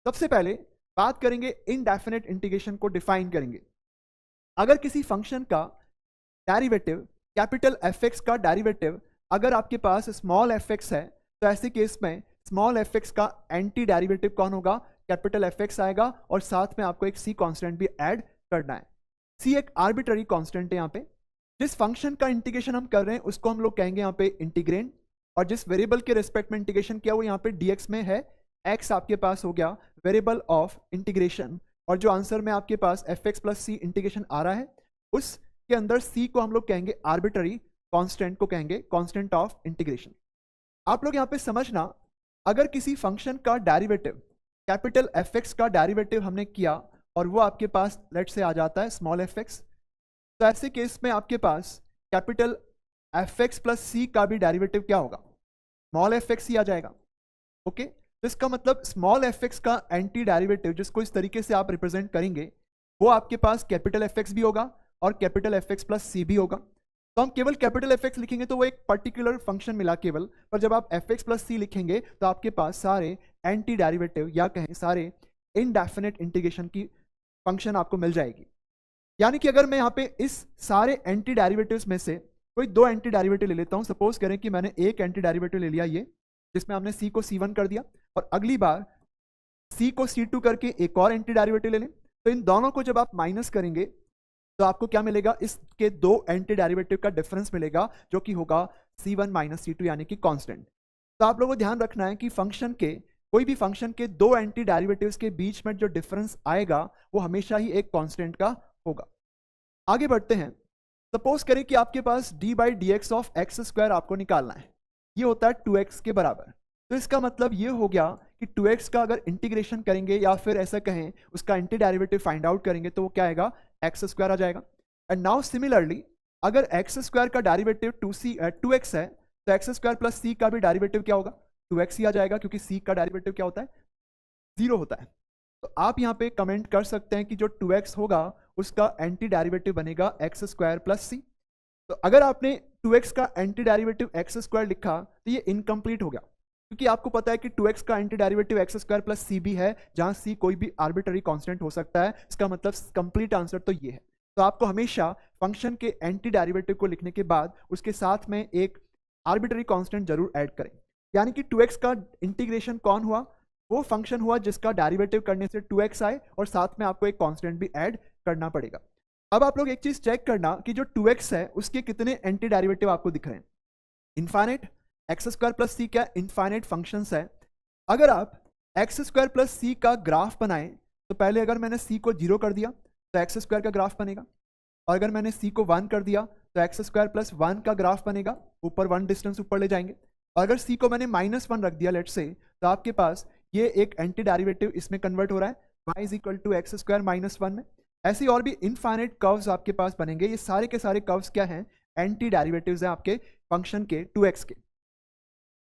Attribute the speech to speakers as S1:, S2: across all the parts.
S1: सबसे पहले बात करेंगे इनडेफिनेट इंटीग्रेशन को डिफाइन करेंगे। अगर किसी फंक्शन का डेरिवेटिव कैपिटल एफ एक्स का डेरिवेटिव अगर आपके पास स्मॉल एफ एक्स है, तो ऐसे केस में स्मॉल एफ एक्स का एंटी डेरिवेटिव कौन होगा? कैपिटल एफ एक्स आएगा, और साथ में आपको एक सी कांस्टेंट भी ऐड करना है। सी एक आर्बिट्ररी कांस्टेंट है यहाँ पे। जिस फंक्शन का इंटीग्रेशन हम कर रहे हैं उसको हम लोग कहेंगे यहाँ पे इंटीग्रेंड, और जिस वेरिएबल के रिस्पेक्ट में इंटीग्रेशन किया वो यहाँ पे dx में है। x आपके पास हो गया वेरिएबल ऑफ इंटीग्रेशन, और जो आंसर में आपके पास एफ एक्स प्लस सी इंटीग्रेशन आ रहा है उसके अंदर c को हम लोग कहेंगे आर्बिट्ररी कांस्टेंट को कहेंगे कांस्टेंट ऑफ इंटीग्रेशन। आप लोग यहाँ पे समझना, अगर किसी फंक्शन का डेरिवेटिव कैपिटल एफ एक्स का डेरिवेटिव हमने किया और वो आपके पास लेट से आ जाता है स्मॉल एफ एक्स, तो ऐसे केस में आपके पास कैपिटल एफ एक्स प्लस सी का भी डेरिवेटिव क्या होगा? स्मॉल एफ एक्स ही आ जाएगा। ओके, तो इसका मतलब स्मॉल एफ एक्स का एंटी डेरिवेटिव जिसको इस तरीके से आप रिप्रेजेंट करेंगे वो आपके पास कैपिटल एफ एक्स भी होगा और capital F X plus C भी होगा। तो हम केवल कैपिटल एफ एक्स लिखेंगे तो वो एक पर्टिकुलर फंक्शन मिला केवल, पर जब आप एफ एक्स प्लस सी लिखेंगे तो आपके पास सारे एंटी डेरिवेटिव या कहें सारे इनडेफिनेट इंटीग्रेशन की फंक्शन आपको मिल जाएगी। यानी कि अगर मैं यहाँ पे इस सारे एंटी डेरिवेटिव्स में से कोई दो एंटी डेरिवेटिव ले लेता हूँ, सपोज करें कि मैंने एक एंटी डेरिवेटिव ले लिया ये, जिसमें हमने c को c1 कर दिया, और अगली बार c को c2 करके एक और एंटी डेरिवेटिव ले लें, तो इन दोनों को जब आप माइनस करेंगे तो आपको क्या मिलेगा? इसके दो एंटी डेरिवेटिव का डिफरेंस मिलेगा जो कि होगा c1 माइनस c2 यानी कि कांस्टेंट। तो आप लोगों को ध्यान रखना है कि फंक्शन के कोई भी फंक्शन के दो एंटी डेरिवेटिव्स के बीच में जो डिफरेंस आएगा वो हमेशा ही एक कांस्टेंट का होगा। आगे बढ़ते हैं। सपोज करें कि आपके पास d by D x of x square आपको निकालना है, ये होता है 2x के बराबर। तो इसका मतलब ये हो गया कि 2x का अगर इंटीग्रेशन करेंगे या फिर ऐसा कहें उसका एंटी डेरिवेटिव फाइंड आउट करेंगे तो वो क्या आएगा? एक्स स्क्वायर आ जाएगा। एंड नाउ सिमिलरली अगर एक्स स्क्वायर का डेरिवेटिव 2x है तो एक्स स्क्वायर प्लस सी का भी डेरिवेटिव क्या होगा? 2x ही आ जाएगा, क्योंकि c का डेरिवेटिव क्या होता है? 0 होता है। तो आप यहाँ पे कमेंट कर सकते हैं कि जो 2x होगा उसका एंटी डेरिवेटिव बनेगा एक्स स्क्वायर प्लस सी। तो अगर आपने 2x का एंटी डेरिवेटिव एक्स स्क्वायर लिखा तो ये इनकम्प्लीट हो गया, क्योंकि आपको पता है कि 2x का anti derivative X square plus C भी है, जहां c कोई भी आर्बिट्ररी कांस्टेंट हो सकता है। इसका मतलब कंप्लीट आंसर तो ये है। तो आपको हमेशा फंक्शन के एंटी डेरिवेटिव को लिखने के बाद उसके साथ में एक आर्बिट्ररी कांस्टेंट जरूर ऐड करें। यानी कि 2x का इंटीग्रेशन कौन हुआ? वो फंक्शन हुआ जिसका डेरिवेटिव करने से 2x आए और साथ में आपको एक कांस्टेंट भी ऐड करना पड़ेगा। अब आप लोग एक चीज चेक करना कि जो 2x है उसके कितने एंटी डेरिवेटिव आपको दिख रहे हैं? इनफाइनाइट। एक्स स्क्वायर प्लस सी क्या इनफाइनाइट फंक्शंस है। अगर आप एक्स स्क्वायर प्लस सी का ग्राफ बनाएं तो पहले अगर मैंने c को 0 कर दिया तो एक्स स्क्वायर का ग्राफ बनेगा, और अगर मैंने c को 1 कर दिया तो एक्स स्क्वायर प्लस 1 का ग्राफ बनेगा, ऊपर 1 डिस्टेंस ऊपर ले जाएंगे। और अगर c को मैंने -1 रख दिया लेट से, तो आपके पास ये एक एंटी डेरिवेटिव इसमें कन्वर्ट हो रहा है y is equal to x square -1 में। ऐसे और भी इनफाइनाइट कर्व्स आपके पास बनेंगे। ये सारे के सारे कर्व्स क्या हैं? एंटी डेरिवेटिव्स हैं आपके फंक्शन के 2x के।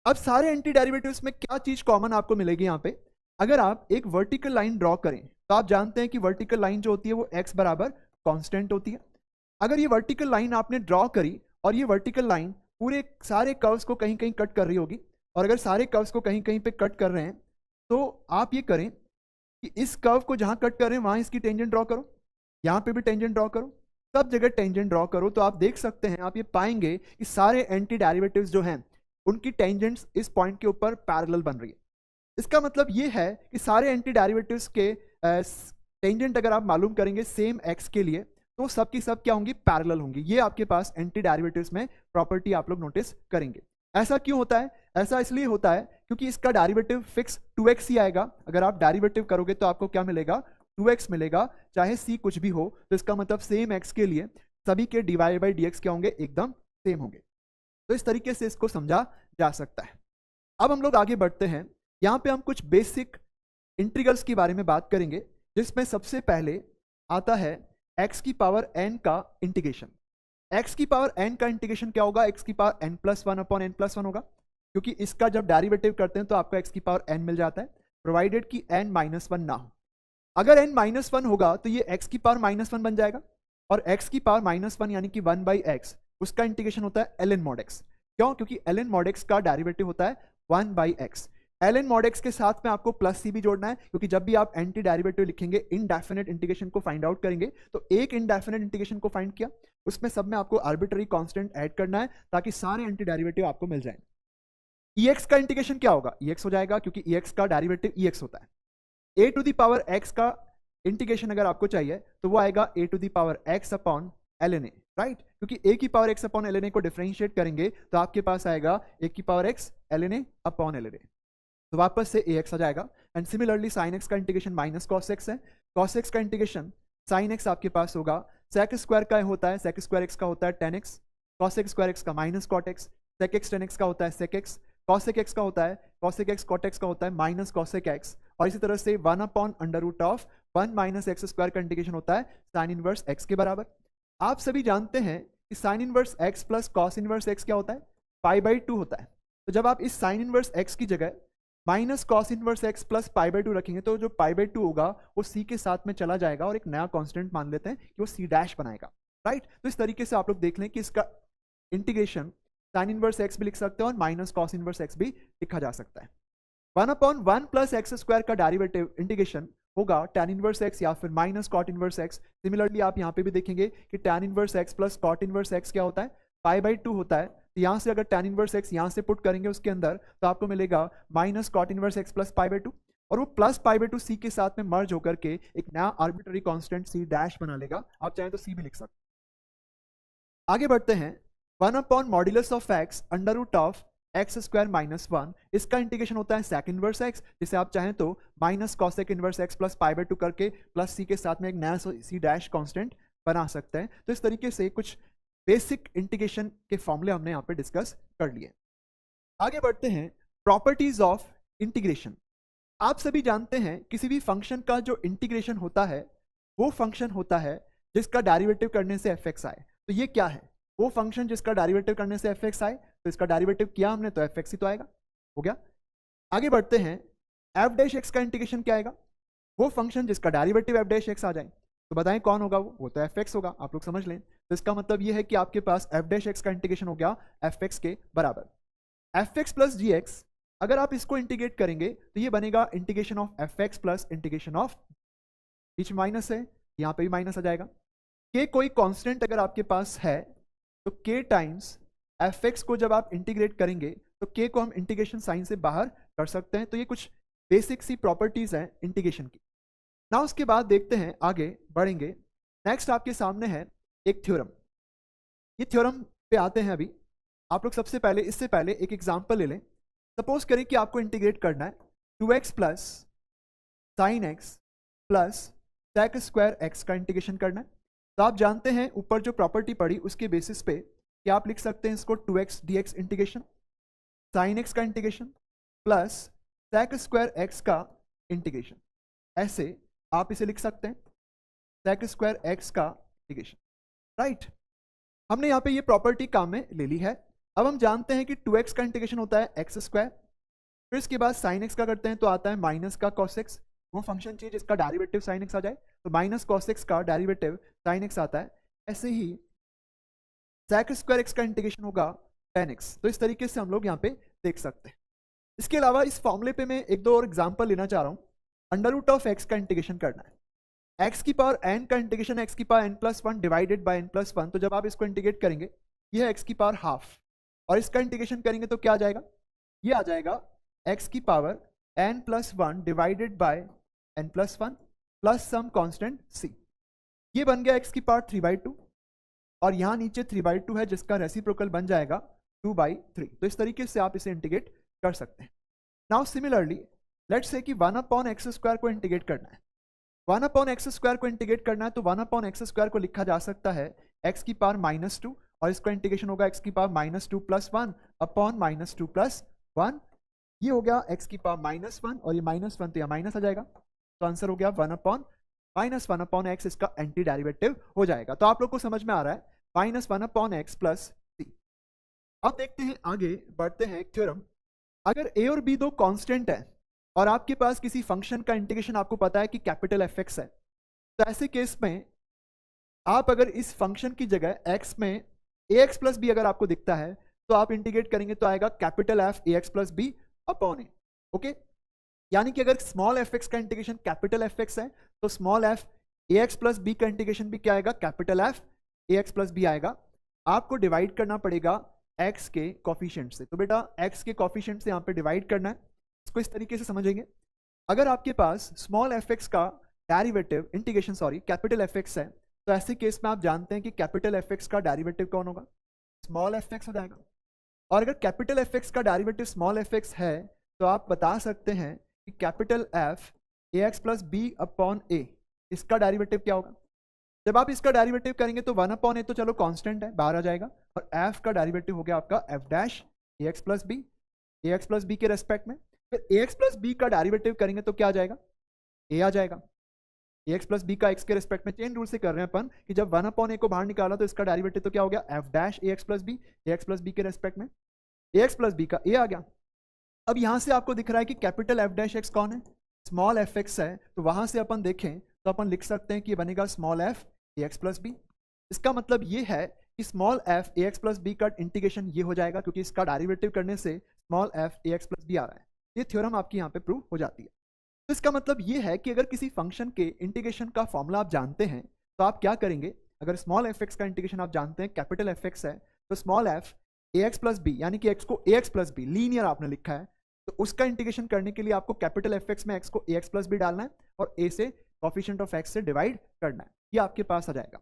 S1: अब सारे एंटी डेरिवेटिव्स में क्या चीज कॉमन आपको मिलेगी यहाँ पे? अगर आप एक वर्टिकल लाइन ड्रॉ करें तो आप जानते हैं कि वर्टिकल लाइन जो होती है वो x बराबर कांस्टेंट होती है। अगर ये वर्टिकल लाइन आपने ड्रॉ करी और ये वर्टिकल लाइन पूरे सारे कर्व्स को कहीं कहीं कट कर रही होगी, और अगर सारे कर्व्स को कहीं कहीं पे कट कर रहे हैं तो आप ये करें कि इस कर्व को जहां कट कर रहे हैं वहां इसकी टेंजेंट ड्रॉ करो, यहाँ पे भी टेंजेंट ड्रॉ करो, सब जगह टेंजेंट ड्रॉ करो, तो आप देख सकते हैं, आप ये पाएंगे कि सारे एंटी डेरिवेटिव्स जो हैं उनकी टेंजेंट्स इस पॉइंट के ऊपर पैरेलल बन रही है। इसका मतलब ये है कि सारे एंटी डेरिवेटिव्स के टेंजेंट अगर आप मालूम करेंगे सेम x के लिए तो सब की सब क्या होंगी? पैरेलल होंगी। ये आपके पास एंटी डेरिवेटिव्स में प्रॉपर्टी आप लोग नोटिस करेंगे। ऐसा क्यों होता है? ऐसा इसलिए होता है क्योंकि इसका डेरिवेटिव फिक्स 2x ही आएगा। अगर आप डेरिवेटिव करोगे तो आपको क्या मिलेगा? 2x मिलेगा, चाहे c कुछ भी हो। तो इसका मतलब सेम x के लिए सभी के dy बाई dx क्या होंगे? एकदम सेम होंगे। तो इस तरीके से इसको समझा जा सकता है। अब हम लोग आगे बढ़ते हैं। यहाँ पे हम कुछ बेसिक इंटीग्रल्स के बारे में बात करेंगे, जिसमें सबसे पहले आता है x की पावर n का इंटीग्रेशन। x की पावर n का इंटीग्रेशन क्या होगा? x की पावर n+1 अपॉन n+1 होगा, क्योंकि इसका जब डेरिवेटिव करते हैं तो आपको x की पावर n मिल जाता है, प्रोवाइडेड कि n-1 ना हो। अगर n-1 होगा तो ये x की पावर -1 बन जाएगा, और x की पावर -1 यानी कि 1/x उसका इंटीग्रेशन होता है ln mod x। क्यों? क्योंकि ln mod x का डेरिवेटिव होता है 1/x। ln mod x के साथ में आपको प्लस सी भी जोड़ना है, क्योंकि जब भी आप एंटी डेरिवेटिव लिखेंगे, इनडेफिनेट इंटीग्रेशन को फाइंड आउट करेंगे, तो एक इनडेफिनेट इंटीग्रेशन को फाइंड किया, उसमें सब में आपको आर्बिट्ररी कांस्टेंट ऐड करना है ताकि सारे एंटी डेरिवेटिव आपको मिल जाए। ex का इंटीग्रेशन क्या होगा? ex हो जाएगा, क्योंकि ex का डेरिवेटिव ex होता है। a to the power x का इंटीग्रेशन अगर आपको चाहिए तो वो आएगा a to the power x upon ln a, right? क्योंकि a की power x upon ln a को डिफरेंशिएट करेंगे तो आपके पास आएगा a की power x ln a upon ln a, तो वापस से ax आ जाएगा। एंड सिमिलरली sin x का इंटीग्रेशन माइनस cos x है, cos x का इंटीग्रेशन sin x आपके पास होगा sec स्क्वायर का होता है, sec स्क्वायर x का होता है tan x, cos x square x का minus cot x, sec x tan x का होता है sec x, cosec x का होता है cosec x, cot x का होता है माइनस cosec x, और इसी तरह से 1 upon under root of 1 minus x square का इंटीग्रेशन होता है साइन इनवर्स x के बराबर। आप सभी जानते हैं कि sign inverse x plus cos inverse x क्या होता है? पाई बाई 2 होता है। तो जब आप इस साइन इनवर्स x की जगह minus cos inverse x plus pi by 2 रखेंगे तो जो पाई बाई 2 होगा वो c के साथ में चला जाएगा और एक नया कांस्टेंट मान लेते हैं कि वो c डैश बनाएगा, राइट? तो इस तरीके से आप लोग देख लें कि इसका इंटीग्रेशन साइन इनवर्स x भी लिख सकते हैं और माइनस कॉस इनवर्स x भी लिखा जा सकता है। 1 अपॉन 1 प्लस एक्स स्क्वायर का डेरिवेटिव इंटीग्रेशन होगा tan इनवर्स x या फिर minus cot inverse x। Similarly आप यहाँ पे भी देखेंगे कि tan inverse x plus cot inverse x क्या होता है? पाई बाई 2 होता है। तो यहाँ से अगर tan इनवर्स x यहाँ से पुट करेंगे उसके अंदर तो आपको मिलेगा minus cot inverse x plus pi by 2, और वो प्लस पाई बाई 2 c के साथ में मर्ज होकर के एक नया आर्बिट्ररी कांस्टेंट c डैश बना लेगा। आप चाहें तो c भी लिख सकते हैं। आगे बढ़ते हैं। 1 upon modulus of x under root of x square minus 1, इसका इंटीग्रेशन होता है सेक इनवर्स एक्स, जिसे आप चाहें तो minus cosec inverse x plus pi by 2 करके प्लस सी के साथ में एक नया सी डैश कांस्टेंट बना सकते हैं। तो इस तरीके से कुछ बेसिक इंटीग्रेशन के फॉर्मूले हमने यहाँ पे डिस्कस कर लिए। आगे बढ़ते हैं प्रॉपर्टीज ऑफ इंटीग्रेशन। आप सभी जानते हैं किसी भी फंक्शन का जो इंटीग्रेशन होता है वो फंक्शन होता है जिसका डेरिवेटिव करने से एफ एक्स आए। तो ये क्या है? वो फंक्शन जिसका डेरिवेटिव करने से एफ एक्स आए, तो इसका डेरिवेटिव किया हमने तो एफ एक्स ही तो आएगा, हो गया। आगे बढ़ते हैं, एफ डैश एक्स का इंटीग्रेशन क्या आएगा? वो फंक्शन जिसका डेरिवेटिव एफ डैश एक्स आ जाए, तो बताएं कौन होगा? वो तो एफ एक्स होगा, आप लोग समझ लें। तो इसका मतलब ये है कि आपके पास एफ डैश एक्स का इंटीग्रेशन हो गया एफ एक्स के बराबर। F X plus G X, अगर आप इसको इंटीग्रेट करेंगे तो ये बनेगा integration of F X plus integration of, बीच में माइनस है, यहाँ पे भी माइनस आ जाएगा। के कोई कांस्टेंट अगर आपके पास है तो k टाइम्स एफ एक्स को जब आप इंटीग्रेट करेंगे तो k को हम इंटीग्रेशन साइन से बाहर कर सकते हैं। तो ये कुछ बेसिक सी प्रॉपर्टीज हैं इंटीग्रेशन की। ना उसके बाद देखते हैं, आगे बढ़ेंगे। नेक्स्ट आपके सामने है एक थ्योरम। ये थ्योरम पे आते हैं अभी। आप लोग सबसे पहले, इससे पहले एक एग्जांपल ले लें। सपोज करें कि आपको इंटीग्रेट करना है 2x plus sine x plus sec square x का इंटीग्रेशन करना है। तो आप जानते हैं ऊपर जो प्रॉपर्टी पड़ी उसके बेसिस पे कि आप लिख सकते हैं इसको 2x dx integration, sine X का integration plus sec square x का इंटीग्रेशन। ऐसे आप इसे लिख सकते हैं सेक स्क्वायर एक्स का इंटीग्रेशन, राइट? हमने यहाँ पे ये प्रॉपर्टी काम में ले ली है। अब हम जानते हैं कि 2x का इंटीग्रेशन होता है एक्स स्क्वायर, फिर इसके बाद साइन एक्स का करते हैं तो आता है माइनस का कॉस एक्स। वो फंक्शन चाहिए जिसका डेरिवेटिव साइन एक्स आ जाए, तो माइनस कॉस एक्स का डेरिवेटिव साइन एक्स आता है। ऐसे ही सेक स्क्वायर एक्स का इंटीग्रेशन होगा tan x। तो इस तरीके से हम लोग यहाँ पे देख सकते हैं। इसके अलावा इस फॉर्मूले पे मैं एक दो और एग्जांपल लेना चाह रहा हूँ। अंडर रूट ऑफ एक्स का इंटीग्रेशन करना है, एक्स की पावर n का इंटीग्रेशन एक्स की power n plus 1 divided by n plus 1। तो जब आप इसको इंटीग्रेट करेंगे ये है एक्स की पावर हाफ, और इसका इंटीग्रेशन करेंगे तो क्या आ जाएगा? ये आ जाएगा एक्स की power n plus 1 divided by n plus 1 plus some constant c। ये बन गया एक्स की पावर 3/2, और यहाँ नीचे 3/2 है जिसका रेसिप्रोकल बन जाएगा 2/3। तो इस तरीके से आप इसे इंटीग्रेट कर सकते हैं। नाउ सिमिलरली लेट्स से कि 1 अपॉन एक्स स्क्वायर को इंटीग्रेट करना है। 1 अपॉन एक्स स्क्वायर को इंटीग्रेट करना है तो 1 अपॉन एक्स स्क्वायर को लिखा जा सकता है एक्स की पावर -2, और इसका इंटीग्रेशन होगा एक्स की पावर -2 प्लस 1 अपॉन -2 प्लस 1। ये हो गया एक्स की पावर -1, और ये -1 तो यहाँ माइनस आ जाएगा। तो आंसर हो गया 1 अपॉन -1 अपॉन एक्स, इसका एंटी डेरिवेटिव हो जाएगा। तो आप लोग को समझ में आ रहा है -1 अपॉन एक्स प्लस सी। अब देखते हैं, आगे बढ़ते हैं एक थ्योरम। अगर a और b दो कांस्टेंट है और आपके पास किसी फंक्शन का इंटीग्रेशन आपको पता है कि कैपिटल एफ एक्स है, तो ऐसे केस में आप अगर इस फंक्शन की जगह x में ax प्लस बी अगर आपको दिखता है तो आप इंटीग्रेट करेंगे तो आएगा capital F ax plus B upon A. Okay, यानी कि अगर स्मॉल एफ एक्स का इंटीग्रेशन कैपिटल एफ एक्स है तो small F A x plus B का इंटीग्रेशन भी क्या आएगा, कैपिटल एफ ए एक्स प्लस बी आएगा। आपको डिवाइड करना पड़ेगा x के कॉफिशिएंट से। तो बेटा x के कॉफिशिएंट से यहाँ पे डिवाइड करना है, इसको इस तरीके से समझेंगे। अगर आपके पास स्मॉल एफ एक्स का derivative integration capital F x है, तो ऐसे केस में आप जानते हैं कि कैपिटल एफ एक्स का डेरिवेटिव कौन होगा, स्मॉल एफ एक्स हो जाएगा। और अगर कैपिटल एफ एक्स का डेरिवेटिव स्मॉल एफ एक्स है तो आप बता सकते हैं कि capital F A x plus B upon A, इसका डेरिवेटिव क्या होगा। जब आप इसका डेरिवेटिव करेंगे तो 1 ए तो चलो कांस्टेंट है, बाहर आ जाएगा, और f का डेरिवेटिव हो गया आपका f डैश ए एक्स प्लस बी के रेस्पेक्ट में। फिर ए एक्स प्लस बी का डेरिवेटिव करेंगे तो क्या आ जाएगा, a आ जाएगा। ए एक्स प्लस बी का x के रेस्पेक्ट में चेन रूल से कर रहे हैं अपन कि जब 1 ए को बाहर निकाला तो इसका डेरिवेटिव तो क्या हो गया, f डैश ए एक्स प्लस बी के रेस्पेक्ट में ए एक्स प्लस बी का a आ गया। अब यहां से आपको दिख रहा है कि कैपिटल एफ डैश एक्स कौन है, स्मॉल एफ एक्स है, तो वहां से अपन देखें तो अपन लिख सकते हैं कि बनेगा small F A x plus B. इसका मतलब ये है कि small F A x plus B का इंटीग्रेशन ये हो जाएगा, क्योंकि इसका डेरिवेटिव करने से small F A x plus B आ रहा है। ये थ्योरम आपकी यहाँ पे प्रूव हो जाती है। तो इसका मतलब ये है कि अगर किसी फंक्शन के इंटीग्रेशन का फॉर्मूला आप जानते हैं तो आप क्या करेंगे, अगर स्मॉल एफ एक्स का इंटीग्रेशन आप जानते हैं कैपिटल एफ एक्स है, तो small F A x plus b, यानी कि एक्स को a x plus b linear आपने लिखा है, तो उसका इंटीग्रेशन करने के लिए आपको कैपिटल एफ एक्स में एक्स को ए एक्स प्लस बी डालना है और ए से कॉफिशिएंट ऑफ एक्स से डिवाइड करना है, ये आपके पास आ जाएगा।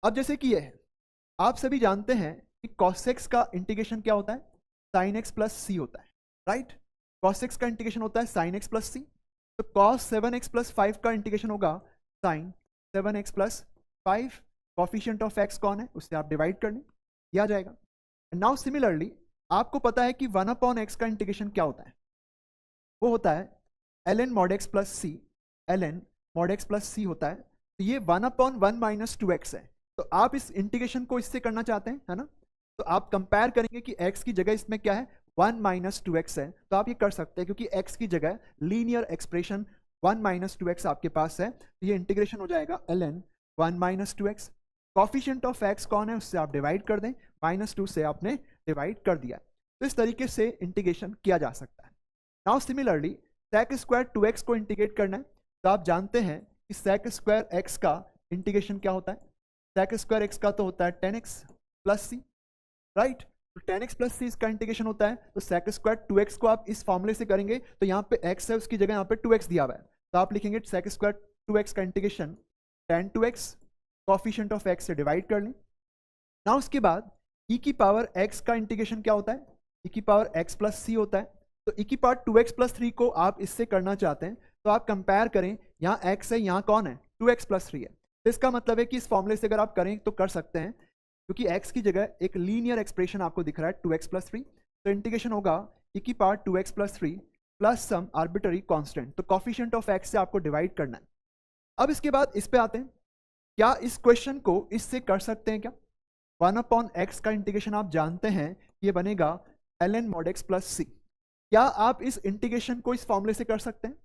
S1: अब जैसे कि ये है, आप सभी जानते हैं कि cos x का इंटीग्रेशन क्या होता है, sin x प्लस सी होता है, राइट। cos x का इंटीग्रेशन होता है sin x प्लस सी, तो cos 7x प्लस 5 का इंटीग्रेशन होगा sin 7x plus 5। Coefficient of x कौन है, उससे आप डिवाइड कर लें, यह आ जाएगा। नाउ सिमिलरली आपको पता है कि 1/x का इंटीग्रेशन क्या होता है, वो होता है ln mod x प्लस सी, ln mod x प्लस सी होता है। तो ये 1/1 माइनस 2x है, तो आप इस इंटीग्रेशन को इससे करना चाहते हैं, है ना। तो आप कंपेयर करेंगे कि x की जगह इसमें क्या है, 1 माइनस 2x है, तो आप ये कर सकते हैं क्योंकि x की जगह लीनियर एक्सप्रेशन 1 माइनस 2x आपके पास है, तो ये इंटीग्रेशन हो जाएगा ln 1 minus 2x। Coefficient of x कौन है, उससे आप डिवाइड कर दें, -2 से आपने डिवाइड कर दिया। तो इस तरीके से इंटीग्रेशन किया जा सकता है। Now similarly sec square 2x को इंटीग्रेट करना है, तो आप जानते हैं कि sec स्क्वायर x का इंटीग्रेशन क्या होता है, sec स्क्वायर x का तो होता है 10x प्लस सी, राइट। तो 10x प्लस सी इसका इंटीग्रेशन होता है, तो sec स्क्वायर 2x को आप इस फॉर्मूले से करेंगे तो यहाँ पे x है, उसकी जगह यहाँ पे 2x दिया हुआ है, तो आप लिखेंगे sec स्क्वायर 2x का integration 10 2x, coefficient of x से डिवाइड कर लें। ना उसके बाद e की पावर x का इंटीग्रेशन क्या होता है, e की पावर x प्लस सी होता है, तो e की पावर 2x प्लस 3 को आप इससे करना चाहते हैं, तो आप कंपेयर करें, यहाँ x है, यहाँ कौन है, 2x प्लस 3 है। तो इसका मतलब है कि इस फॉर्मूले से अगर आप करें तो कर सकते हैं, क्योंकि x की जगह एक लीनियर एक्सप्रेशन आपको दिख रहा है 2x प्लस 3, तो इंटीग्रेशन होगा e की पावर 2x प्लस 3 प्लस सम आर्बिट्ररी कांस्टेंट, तो कॉफिशिएंट ऑफ x से आपको डिवाइड करना है। अब इसके बाद इस पे आते हैं, क्या इस क्वेश्चन को इससे कर सकते हैं क्या, 1/x का इंटीग्रेशन आप जानते हैं ये बनेगा ln mod x प्लस सी। क्या आप इस इंटीग्रेशन को इस फॉर्मूले से कर सकते हैं।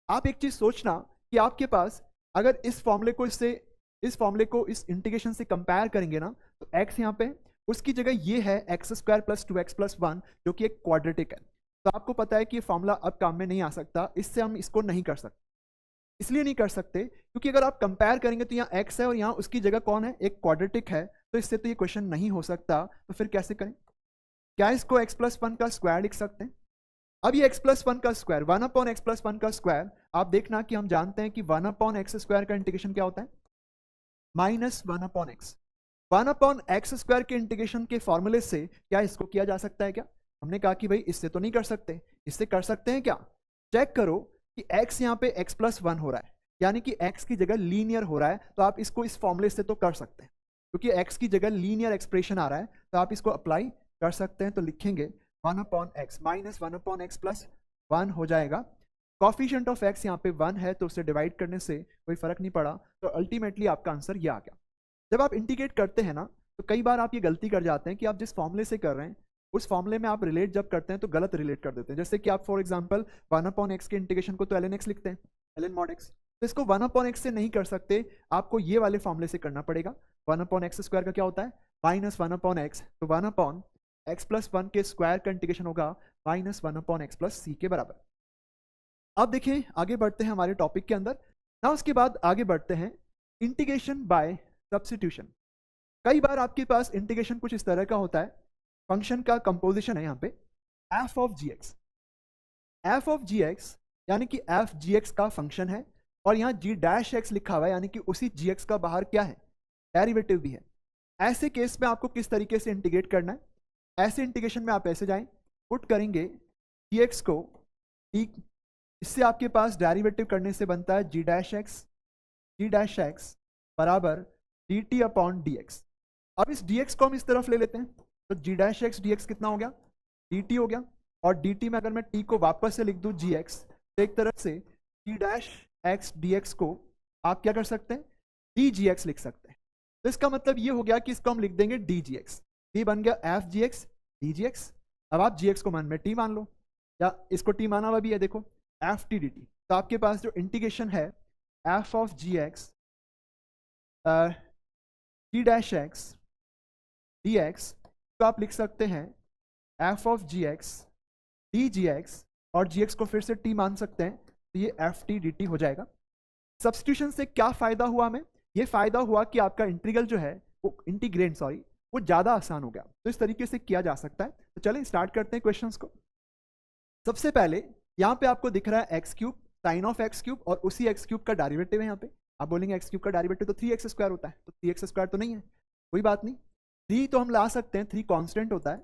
S1: आप एक चीज सोचना कि आपके पास अगर इस फॉर्मूले को इस इंटीग्रेशन से कंपेयर करेंगे ना, तो x यहाँ पे उसकी जगह ये है x square plus 2x plus 1, जो कि एक क्वाड्रेटिक है। तो आपको पता है कि ये फॉर्मूला अब काम में नहीं आ सकता, इससे हम इसको नहीं कर सकते। इसलिए नहीं कर सकते क्योंकि अगर आप कंपेयर करेंगे तो यहाँ x है और यहाँ उसकी जगह कौन है, एक क्वाड्रेटिक है, तो इससे तो ये क्वेश्चन नहीं हो सकता। तो फिर कैसे करें, क्या इसको x प्लस 1 का स्क्वायर लिख सकते हैं। अब ये x प्लस 1 का स्क्वायर 1/x प्लस 1 का स्क्वायर, आप देखना कि हम जानते हैं कि 1/x स्क्वायर का इंटीग्रेशन क्या होता है, -1/x। 1/x स्क्वायर के इंटीग्रेशन के फॉर्मूले से क्या इसको किया जा सकता है क्या, हमने कहा कि भाई इससे तो नहीं कर सकते, इससे कर सकते हैं क्या। चेक करो कि x यहाँ पे x प्लस 1 हो रहा है, यानी कि x की जगह लीनियर हो रहा है, तो आप इसको इस फॉर्मूले से तो कर सकते हैं, क्योंकि x की जगह लीनियर एक्सप्रेशन आ रहा है, तो आप इसको अप्लाई कर सकते हैं। तो लिखेंगे 1/x माइनस 1/x प्लस 1 हो जाएगा। कॉफिशिएंट ऑफ x यहाँ पे 1 है, तो उसे डिवाइड करने से कोई फर्क नहीं पड़ा, तो अल्टीमेटली आपका आंसर ये आ गया। जब आप इंटीग्रेट करते हैं ना, तो कई बार आप ये गलती कर जाते हैं कि आप जिस फॉर्मूले से कर रहे हैं उस फॉर्मूले में आप रिलेट जब करते हैं तो गलत रिलेट कर देते हैं। जैसे कि आप फॉर एग्जांपल 1/x के इंटीग्रेशन को तो ln x लिखते हैं, ln mod x, तो इसको 1/x से नहीं कर सकते, आपको ये वाले फॉर्मूले से करना पड़ेगा। 1/x स्क्वायर का क्या होता है, -1/x, तो 1/x एक्स प्लस वन के स्क्वायर का इंटीग्रेशन होगा minus one upon X plus C के बराबर। अब देखें आगे बढ़ते हैं हमारे टॉपिक के अंदर ना। उसके बाद आगे बढ़ते हैं इंटीग्रेशन बाय सब्स्टिट्यूशन। कई बार आपके पास इंटीग्रेशन कुछ इस तरह का होता है, फंक्शन का कंपोजिशन है यहाँ पे f of g x. F of g x यानी कि एफ जी एक्स का फंक्शन है और यहाँ जी डैश एक्स लिखा हुआ है, यानी कि उसी जी एक्स का बाहर क्या है, डेरिवेटिव भी है। ऐसे केस में आपको किस तरीके से इंटीग्रेट करना है? ऐसे इंटीग्रेशन में आप ऐसे जाएं, पुट करेंगे जी एक्स को टी, इससे आपके पास डेरिवेटिव करने से बनता है जी डैश एक्स बराबर D t upon D x. अब इस डी एक्स को हम इस तरफ ले लेते हैं, तो जी डैश एक्स डी एक्स कितना हो गया, डी टी हो गया। और डी टी में अगर मैं टी को वापस से लिख दूं जी एक्स, तो एक तरफ से जी डैश एक्स डी एक्स को आप क्या कर सकते हैं, डी जी एक्स लिख सकते हैं। तो इसका मतलब ये हो गया कि इसको हम लिख देंगे डी जी एक्स। डी बन गया F g x d g x. अब आप जी एक्स को मान में टी मान लो, या इसको टी माना हुआ भी है, देखो एफ टी डी टी। तो आपके पास जो इंटीग्रेशन है f of g x d dash x d x, तो आप लिख सकते हैं f of g x d g x, और जी एक्स को फिर से टी मान सकते हैं, तो ये एफ टी डी टी हो जाएगा। सब्स्टिट्यूशन से क्या फायदा हुआ हमें? ये फायदा हुआ कि आपका इंटीग्रल जो है वो इंटीग्रेंड वो ज़्यादा आसान हो गया। तो इस तरीके से किया जा सकता है। तो चलें स्टार्ट करते हैं क्वेश्चंस को। सबसे पहले यहाँ पे आपको दिख रहा है x cube sine of x cube, और उसी एक्स क्यूब का डेरिवेटिव है यहाँ पे। आप बोलेंगे एक्स क्यूब का डेरिवेटिव तो 3x² होता है, तो 3x² तो नहीं है, कोई बात नहीं। 3 तो हम ला सकते हैं, 3 कांस्टेंट होता है,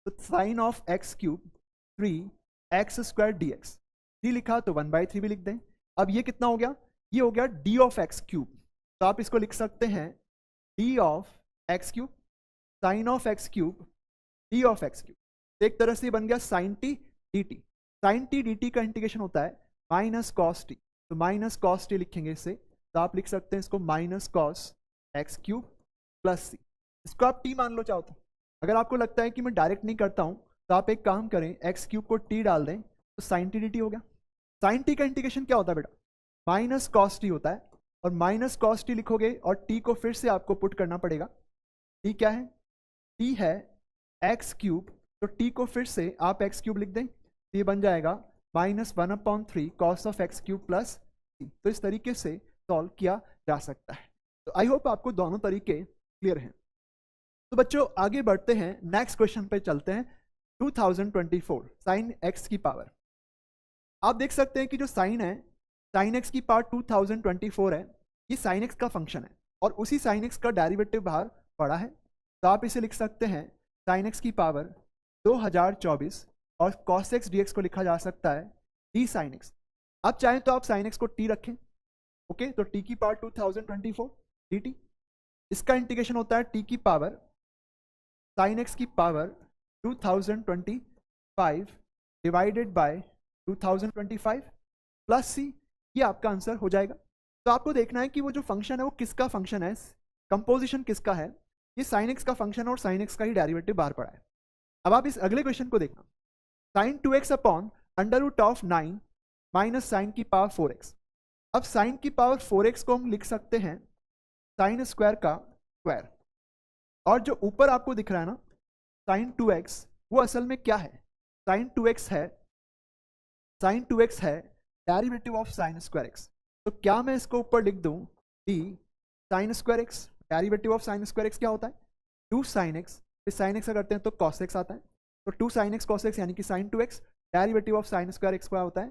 S1: तो sine of x cube 3x² dx। 3 लिखा तो 1/3 भी लिख दें। अब ये कितना हो गया, ये हो गया d ऑफ एक्स क्यूब। तो आप इसको लिख सकते हैं d of x cube sine of x cube d of x cube. तो एक तरह से बन गया sine T D T. Sine T D T का इंटीग्रेशन होता है माइनस कॉस टी, तो माइनस कॉस टी लिखेंगे इससे, तो आप लिख सकते हैं इसको minus cos X cube plus C. इसको आप टी मान लो चाहो तो। अगर आपको लगता है कि मैं डायरेक्ट नहीं करता हूं, तो आप एक काम करें, एक्स क्यूब को टी डाल दें, तो साइन टी डी टी हो गया। साइन टी का इंटीग्रेशन क्या होता है बेटा, माइनस कॉस टी होता है, और माइनस कॉस टी लिखोगे और टी को फिर से आपको पुट करना पड़ेगा। टी क्या है, टी है एक्स क्यूब, तो टी को फिर से आप एक्स क्यूब लिख दें, तो ये बन जाएगा -1/3 cos of x cube plus T. तो इस तरीके से सॉल्व किया जा सकता है। तो आई होप आपको दोनों तरीके क्लियर हैं। तो बच्चों आगे बढ़ते हैं, नेक्स्ट क्वेश्चन पे चलते हैं। 2024 साइन एक्स की पावर। आप देख सकते हैं कि जो साइन है, साइन एक्स की पावर 2024 है, ये साइन एक्स का फंक्शन है, और उसी साइन एक्स का डेरिवेटिव बाहर पड़ा है। तो आप इसे लिख सकते हैं साइन एक्स की पावर 2024, और कॉस एक्स डी एक्स को लिखा जा सकता है डी साइन एक्स। अब चाहें तो आप साइन एक्स को टी रखें, ओके, तो टी की पावर 2024 डी टी। इसका इंटीग्रेशन होता है टी की पावर साइन एक्स की पावर 2025 डिवाइडेड बाय 2025 प्लस सी। ये आपका आंसर हो जाएगा। तो आपको देखना है कि वो जो फंक्शन है वो किसका फंक्शन है, कंपोजिशन किसका है। ये साइन एक्स का फंक्शन है और साइन एक्स का ही डेरिवेटिव बाहर पड़ा है। अब आप इस अगले क्वेश्चन को देखना, sine 2x upon under root of 9 minus sine की पावर 4x। अब साइन की पावर 4x को हम लिख सकते हैं साइन स्क्वायर का स्क्वायर, और जो ऊपर आपको दिख रहा है ना साइन 2x, वो असल में क्या है, साइन 2x है, साइन 2x है derivative of sine square x. तो क्या मैं इसको ऊपर लिख दूं D sign square x, derivative of sine square x क्या होता है 2 साइन एक्स, फिर साइन एक्स करते हैं तो कॉस एक्स आता है, तो 2 साइन एक्स कॉस एक्स यानी कि sine 2x, derivative of sine square x क्या होता है,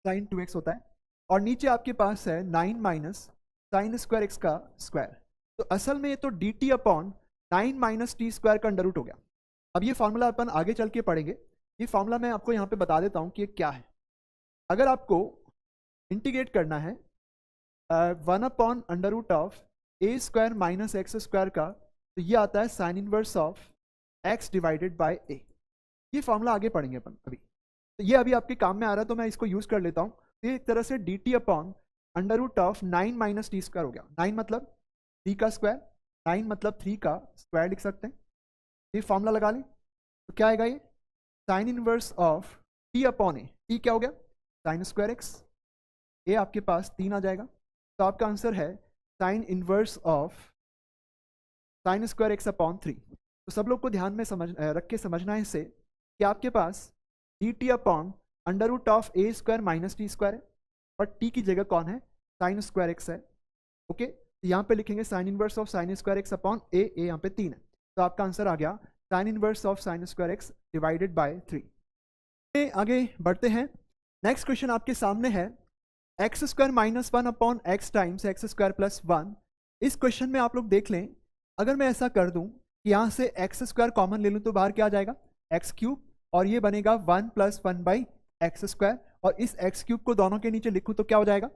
S1: साइन 2x होता है। और नीचे आपके पास है 9 माइनस साइन स्क्वायर एक्स का स्क्वायर। तो असल में ये तो D t upon 9 minus t square का अंडर रूट हो गया। अब ये फॉर्मूला अपन आगे चल के पढ़ेंगे। ये फॉर्मूला मैं आपको यहाँ पे बता देता हूँ कि ये क्या है। अगर आपको इंटीग्रेट करना है 1 upon under root of a square minus x square का, तो ये आता है sine inverse of x divided by a. ये फॉर्मूला आगे पढ़ेंगे अपन अभी, तो ये अभी आपके काम में आ रहा है, तो मैं इसको यूज़ कर लेता हूँ। तो ये एक तरह से d t upon under root of 9 minus t square हो गया। 9 मतलब 3 का स्क्वायर, 9 मतलब 3 का स्क्वायर लिख सकते हैं। ये फॉर्मूला लगा लें तो क्या आएगा, ये sign inverse of T upon A. T क्या हो गया, साइन स्क्वायर एक्स, ए आपके पास 3 आ जाएगा। तो आपका आंसर है sine inverse of sine square x upon 3। तो सब लोग को ध्यान में रख के समझना है इससे कि आपके पास d t upon under root of a square minus t square है, और टी की जगह कौन है, साइन स्क्वायर एक्स है। ओके, तो यहाँ पे लिखेंगे sine inverse of sine square x upon a यहाँ पे 3 है, तो आपका आंसर आ गया sine inverse of sine square x divided by 3। आगे बढ़ते हैं, नेक्स्ट क्वेश्चन आपके सामने है x square minus 1 upon x times x square plus 1। इस क्वेश्चन में आप लोग देख लें, अगर मैं ऐसा कर दूं कि यहाँ से एक्स स्क्वायर कॉमन ले लूँ तो बाहर क्या आ जाएगा, एक्स क्यूब, और ये बनेगा 1 प्लस 1 बाई एक्स स्क्वायर, और इस एक्स क्यूब को दोनों के नीचे लिखूँ तो क्या हो जाएगा,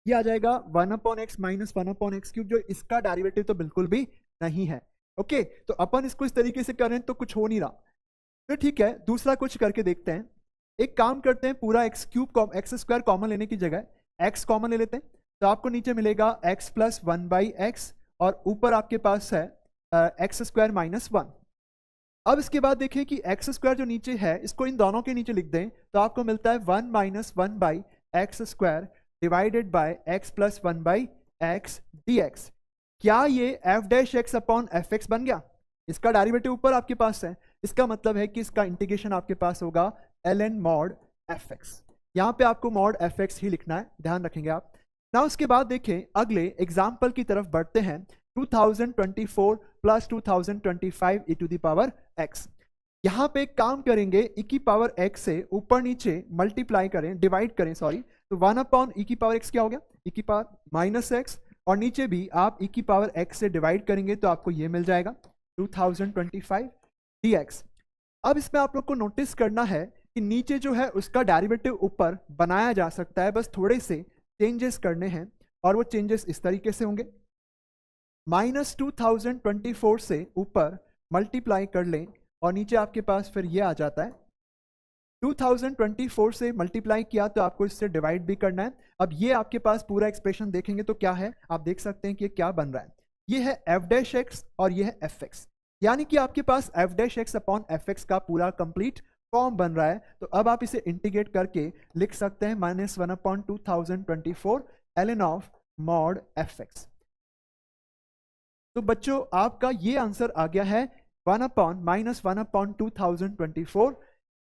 S1: ये आ जाएगा 1 upon x minus 1 upon x cube, जो इसका डेरिवेटिव तो बिल्कुल भी नहीं है। ओके, तो अपन इसको इस तरीके से करें तो कुछ हो नहीं रहा, तो ठीक है दूसरा कुछ करके देखते हैं। एक काम करते हैं, पूरा x cube x square common लेने की जगह एक्स कॉमन ले लेते हैं, तो आपको नीचे मिलेगा एक्स प्लस 1 बाई एक्स, और ऊपर आपके पास है एक्स स्क्वायर माइनस 1। अब इसके बाद देखें कि एक्स स्क्वायर जो नीचे है इसको इन दोनों के नीचे लिख दें तो आपको मिलता है 1 minus 1 by x square divided by x plus 1 by x d x. क्या ये F dash x upon f x बन गया, इसका डेरिवेटिव ऊपर आपके पास है, इसका मतलब है कि इसका इंटीग्रेशन आपके पास होगा l n mod f x. यहाँ पे आपको मॉड एफ एक्स ही लिखना है, ध्यान रखेंगे आप ना। उसके बाद देखें अगले एग्जाम्पल की तरफ बढ़ते हैं, 2024 plus 2025 e to the power x. यहाँ पे काम करेंगे ई की पावर एक्स से ऊपर नीचे मल्टीप्लाई करें, डिवाइड करें सॉरी, तो 1 अपॉन ई की पावर एक्स क्या हो गया, ई की पावर माइनस एक्स, और नीचे भी आप ई की पावर एक्स से डिवाइड करेंगे तो आपको ये मिल जाएगा 2025 dx। अब इसमें आप लोग को नोटिस करना है कि नीचे जो है उसका डेरिवेटिव ऊपर बनाया जा सकता है, बस थोड़े से चेंजेस करने हैं, और वो चेंजेस इस तरीके से होंगे, माइनस 2024 से ऊपर मल्टीप्लाई कर लें और नीचे आपके पास फिर ये आ जाता है 2024 से मल्टीप्लाई किया तो आपको इससे डिवाइड भी करना है। अब ये आपके पास पूरा एक्सप्रेशन देखेंगे तो क्या है, आप देख सकते हैं कि ये क्या बन रहा है, ये है एफ डैश एक्स और ये है एफ एक्स, यानी कि आपके पास F dash x upon f x का पूरा कंप्लीट फॉर्म बन रहा है। तो अब आप इसे इंटीग्रेट करके लिख सकते हैं minus 1 upon 2024 l n of mod f x. तो बच्चों आपका ये आंसर आ गया है 1 upon minus 1 upon 2024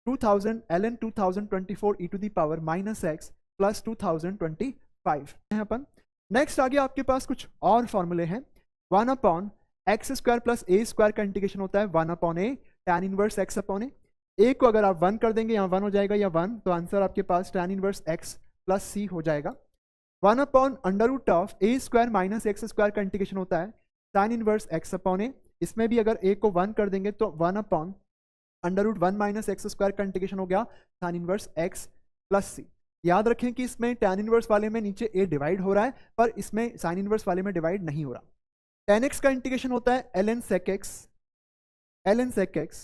S1: 2000 ln 2024 e to the power minus x plus 2025 है अपन। नेक्स्ट आगे आपके पास कुछ और फॉर्मूले हैं, 1 upon x square plus a square का इंटीग्रेशन होता है 1 अपॉन ए टैन इनवर्स एक्स अपॉन ए को अगर आप 1 कर देंगे, यहाँ 1 हो जाएगा या 1, तो आंसर आपके पास tan inverse x plus c हो जाएगा। 1 upon under root of a square minus x square का इंटीग्रेशन होता है tan inverse x upon a, इसमें भी अगर ए को 1 कर देंगे तो 1 upon under root 1 minus x square का इंटीग्रेशन हो गया tan inverse x plus c. याद रखें कि इसमें टैन इनवर्स वाले में नीचे ए डिवाइड हो रहा है, पर इसमें साइन इनवर्स वाले में डिवाइड नहीं हो रहा। tan x का इंटीग्रेशन होता है ln sec x, ln sec x।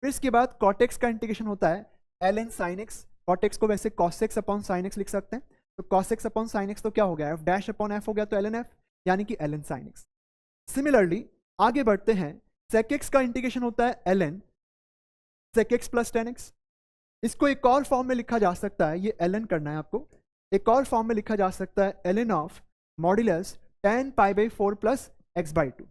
S1: फिर इसके बाद cot x का इंटीग्रेशन होता है ln sin x, cot x को वैसे cos x upon sin x लिख सकते हैं, तो cos x upon sin x तो क्या हो गया, f डैश अपॉन f हो गया, तो ln f यानी कि ln sin x। सिमिलरली आगे बढ़ते हैं, sec x का इंटीग्रेशन होता है ln sec x plus tan x। इसको एक और फॉर्म में लिखा जा सकता है, ये ln करना है आपको, एक और फॉर्म में लिखा जा सकता है ln of modulus tan pi by 4 plus x by 2।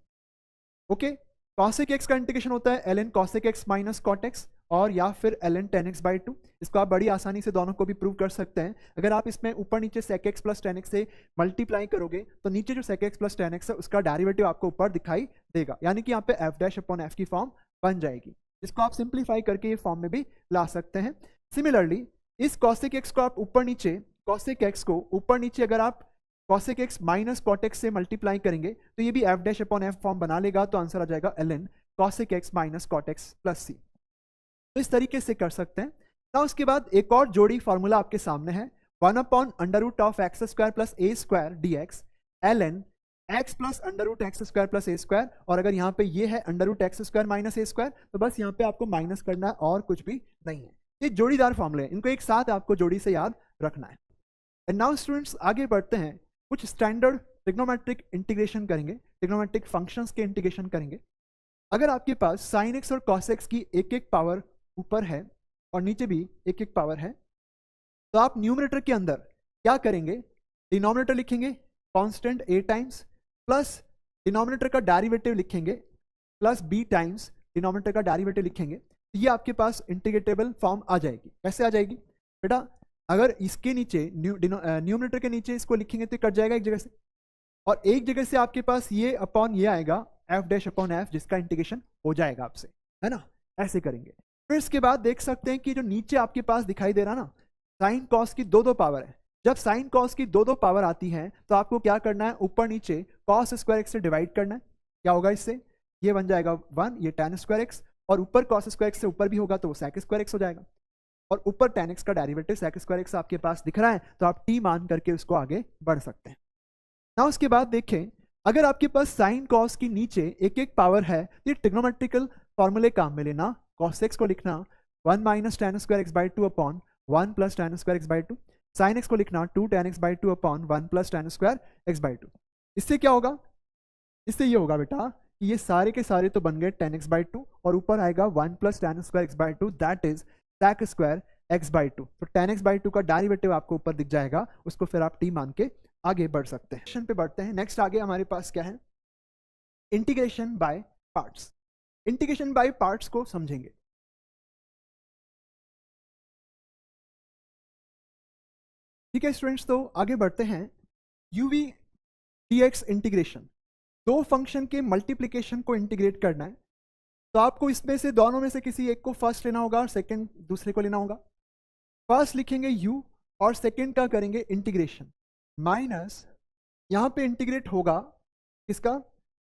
S1: Okay, cosec x का इंटीग्रेशन होता है ln cosec x minus cot x, और या फिर ln tan x बाई 2। इसको आप बड़ी आसानी से दोनों को भी प्रूव कर सकते हैं। अगर आप इसमें ऊपर नीचे sec x plus tan x से मल्टीप्लाई करोगे तो नीचे जो sec x plus tan x है उसका डेरिवेटिव आपको ऊपर दिखाई देगा, यानी कि यहाँ पे f डैश अपॉन f की फॉर्म बन जाएगी। इसको आप सिंप्लीफाई करके ये फॉर्म में भी ला सकते हैं। सिमिलरली इस कॉसेक एक्स को आप ऊपर नीचे, कॉसेक एक्स को ऊपर नीचे अगर आप cosec x minus cot x से मल्टीप्लाई करेंगे तो ये भी f dash upon f form बना लेगा, तो आंसर आ जाएगा ln cosec x minus cot x plus c। तो इस तरीके से कर सकते हैं ना। उसके बाद एक और जोड़ी फॉर्मूला आपके सामने है, 1 upon under root of x square plus a square d x ln x plus under root x square plus a square, और अगर यहाँ पे ये है under root x square minus a square, तो बस यहाँ पे आपको माइनस करना है और कुछ भी नहीं है। ये जोड़ीदार फॉर्मूले हैं, इनको एक साथ आपको जोड़ी से याद रखना है। एंड नाउ स्टूडेंट्स आगे बढ़ते हैं, कुछ स्टैंडर्ड ट्रिग्नोमेट्रिक इंटीग्रेशन करेंगे, ट्रिग्नोमेट्रिक फंक्शंस के इंटीग्रेशन करेंगे। अगर आपके पास साइन एक्स और कॉस एक्स की एक एक पावर ऊपर है और नीचे भी एक एक पावर है, तो आप न्यूमरेटर के अंदर क्या करेंगे, डिनोमिनेटर लिखेंगे constant a times, plus denominator का डेरिवेटिव लिखेंगे प्लस b टाइम्स डिनोमिनेटर का डेरिवेटिव लिखेंगे, ये आपके पास इंटीग्रेटेबल फॉर्म आ जाएगी। कैसे आ जाएगी बेटा, अगर इसके नीचे न्यूमरेटर के नीचे इसको लिखेंगे तो कट जाएगा एक जगह से, और एक जगह से आपके पास ये अपॉन ये आएगा एफ डैश अपॉन एफ, जिसका इंटीग्रेशन हो जाएगा आपसे, है ना। ऐसे करेंगे। फिर इसके बाद देख सकते हैं कि जो नीचे आपके पास दिखाई दे रहा ना, साइन कॉस की दो पावर है। जब साइन कॉस की दो पावर आती है तो आपको क्या करना है, ऊपर नीचे कॉस स्क्वायर एक्स से डिवाइड करना है। क्या होगा इससे, ये बन जाएगा 1, ये tan स्क्वायर एक्स, और ऊपर कॉस स्क्वायर एक्स से ऊपर भी होगा तो वो sec स्क्वायर एक्स हो जाएगा, और ऊपर tan एक्स का डेरिवेटिव sec स्क्वायर एक्स आपके पास दिख रहा है, तो आप t मान करके उसको आगे बढ़ सकते हैं ना। उसके बाद देखें, अगर आपके पास साइन कॉस की नीचे एक एक पावर है तो ये ट्रिग्नोमेट्रिकल फॉर्मूले काम में लेना। कॉस एक्स को लिखना 1 minus tan square x by 2 upon 1 plus tan square x by 2, sine x को लिखना 2 tan x by 2 upon 1 plus tan square x by 2। इससे क्या होगा, इससे ये होगा बेटा कि ये सारे के सारे तो बन गए tan एक्स बाई 2, और ऊपर आएगा 1 plus tan square x by 2, that is sec square x by 2। तो tan एक्स बाई 2 का डेरिवेटिव आपको ऊपर दिख जाएगा, उसको फिर आप t मान के आगे बढ़ सकते हैं। क्वेश्चन पे बढ़ते हैं। नेक्स्ट आगे हमारे पास क्या है, integration by parts. Integration by parts को समझेंगे। ठीक है स्टूडेंट्स, तो आगे बढ़ते हैं। यूवी dx इंटीग्रेशन, दो फंक्शन के मल्टीप्लिकेशन को इंटीग्रेट करना है, तो आपको इसमें से दोनों में से किसी एक को फर्स्ट लेना होगा और सेकंड दूसरे को लेना होगा। फर्स्ट लिखेंगे u और सेकंड का करेंगे इंटीग्रेशन, माइनस यहाँ पे इंटीग्रेट होगा किसका,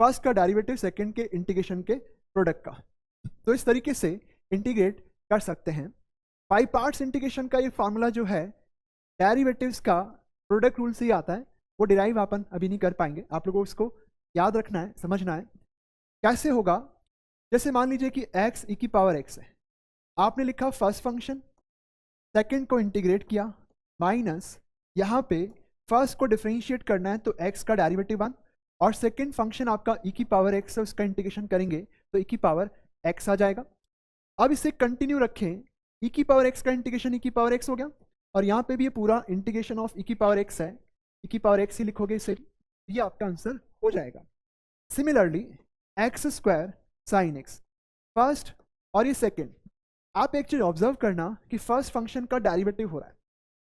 S1: फर्स्ट का डेरिवेटिव सेकंड के इंटीग्रेशन के प्रोडक्ट का। तो इस तरीके से इंटीग्रेट कर सकते हैं। बाई पार्ट्स इंटीग्रेशन का ये फॉर्मूला जो है डेरिवेटिव्स का प्रोडक्ट रूल से ही आता है, वो डिराइव अपन अभी नहीं कर पाएंगे, आप लोगों को इसको याद रखना है, समझना है। कैसे होगा, जैसे मान लीजिए कि x e की पावर x है, आपने लिखा फर्स्ट फंक्शन, सेकंड को इंटीग्रेट किया, माइनस यहाँ पे फर्स्ट को डिफरेंशिएट करना है तो x का डेरिवेटिव 1, और सेकंड फंक्शन आपका e की पावर x है, उसका इंटीग्रेशन करेंगे तो e की पावर x आ जाएगा। अब इसे कंटिन्यू रखें, e की पावर x का इंटीग्रेशन e की पावर x हो गया, और यहाँ पे भी ये पूरा इंटीग्रेशन ऑफ e की पावर x है, e की पावर x ही लिखोगे इसे, ये आपका आंसर हो जाएगा। Similarly x square sine x, first और ये सेकंड, आप एक चीज ऑब्जर्व करना कि फर्स्ट फंक्शन का डेरिवेटिव हो रहा है,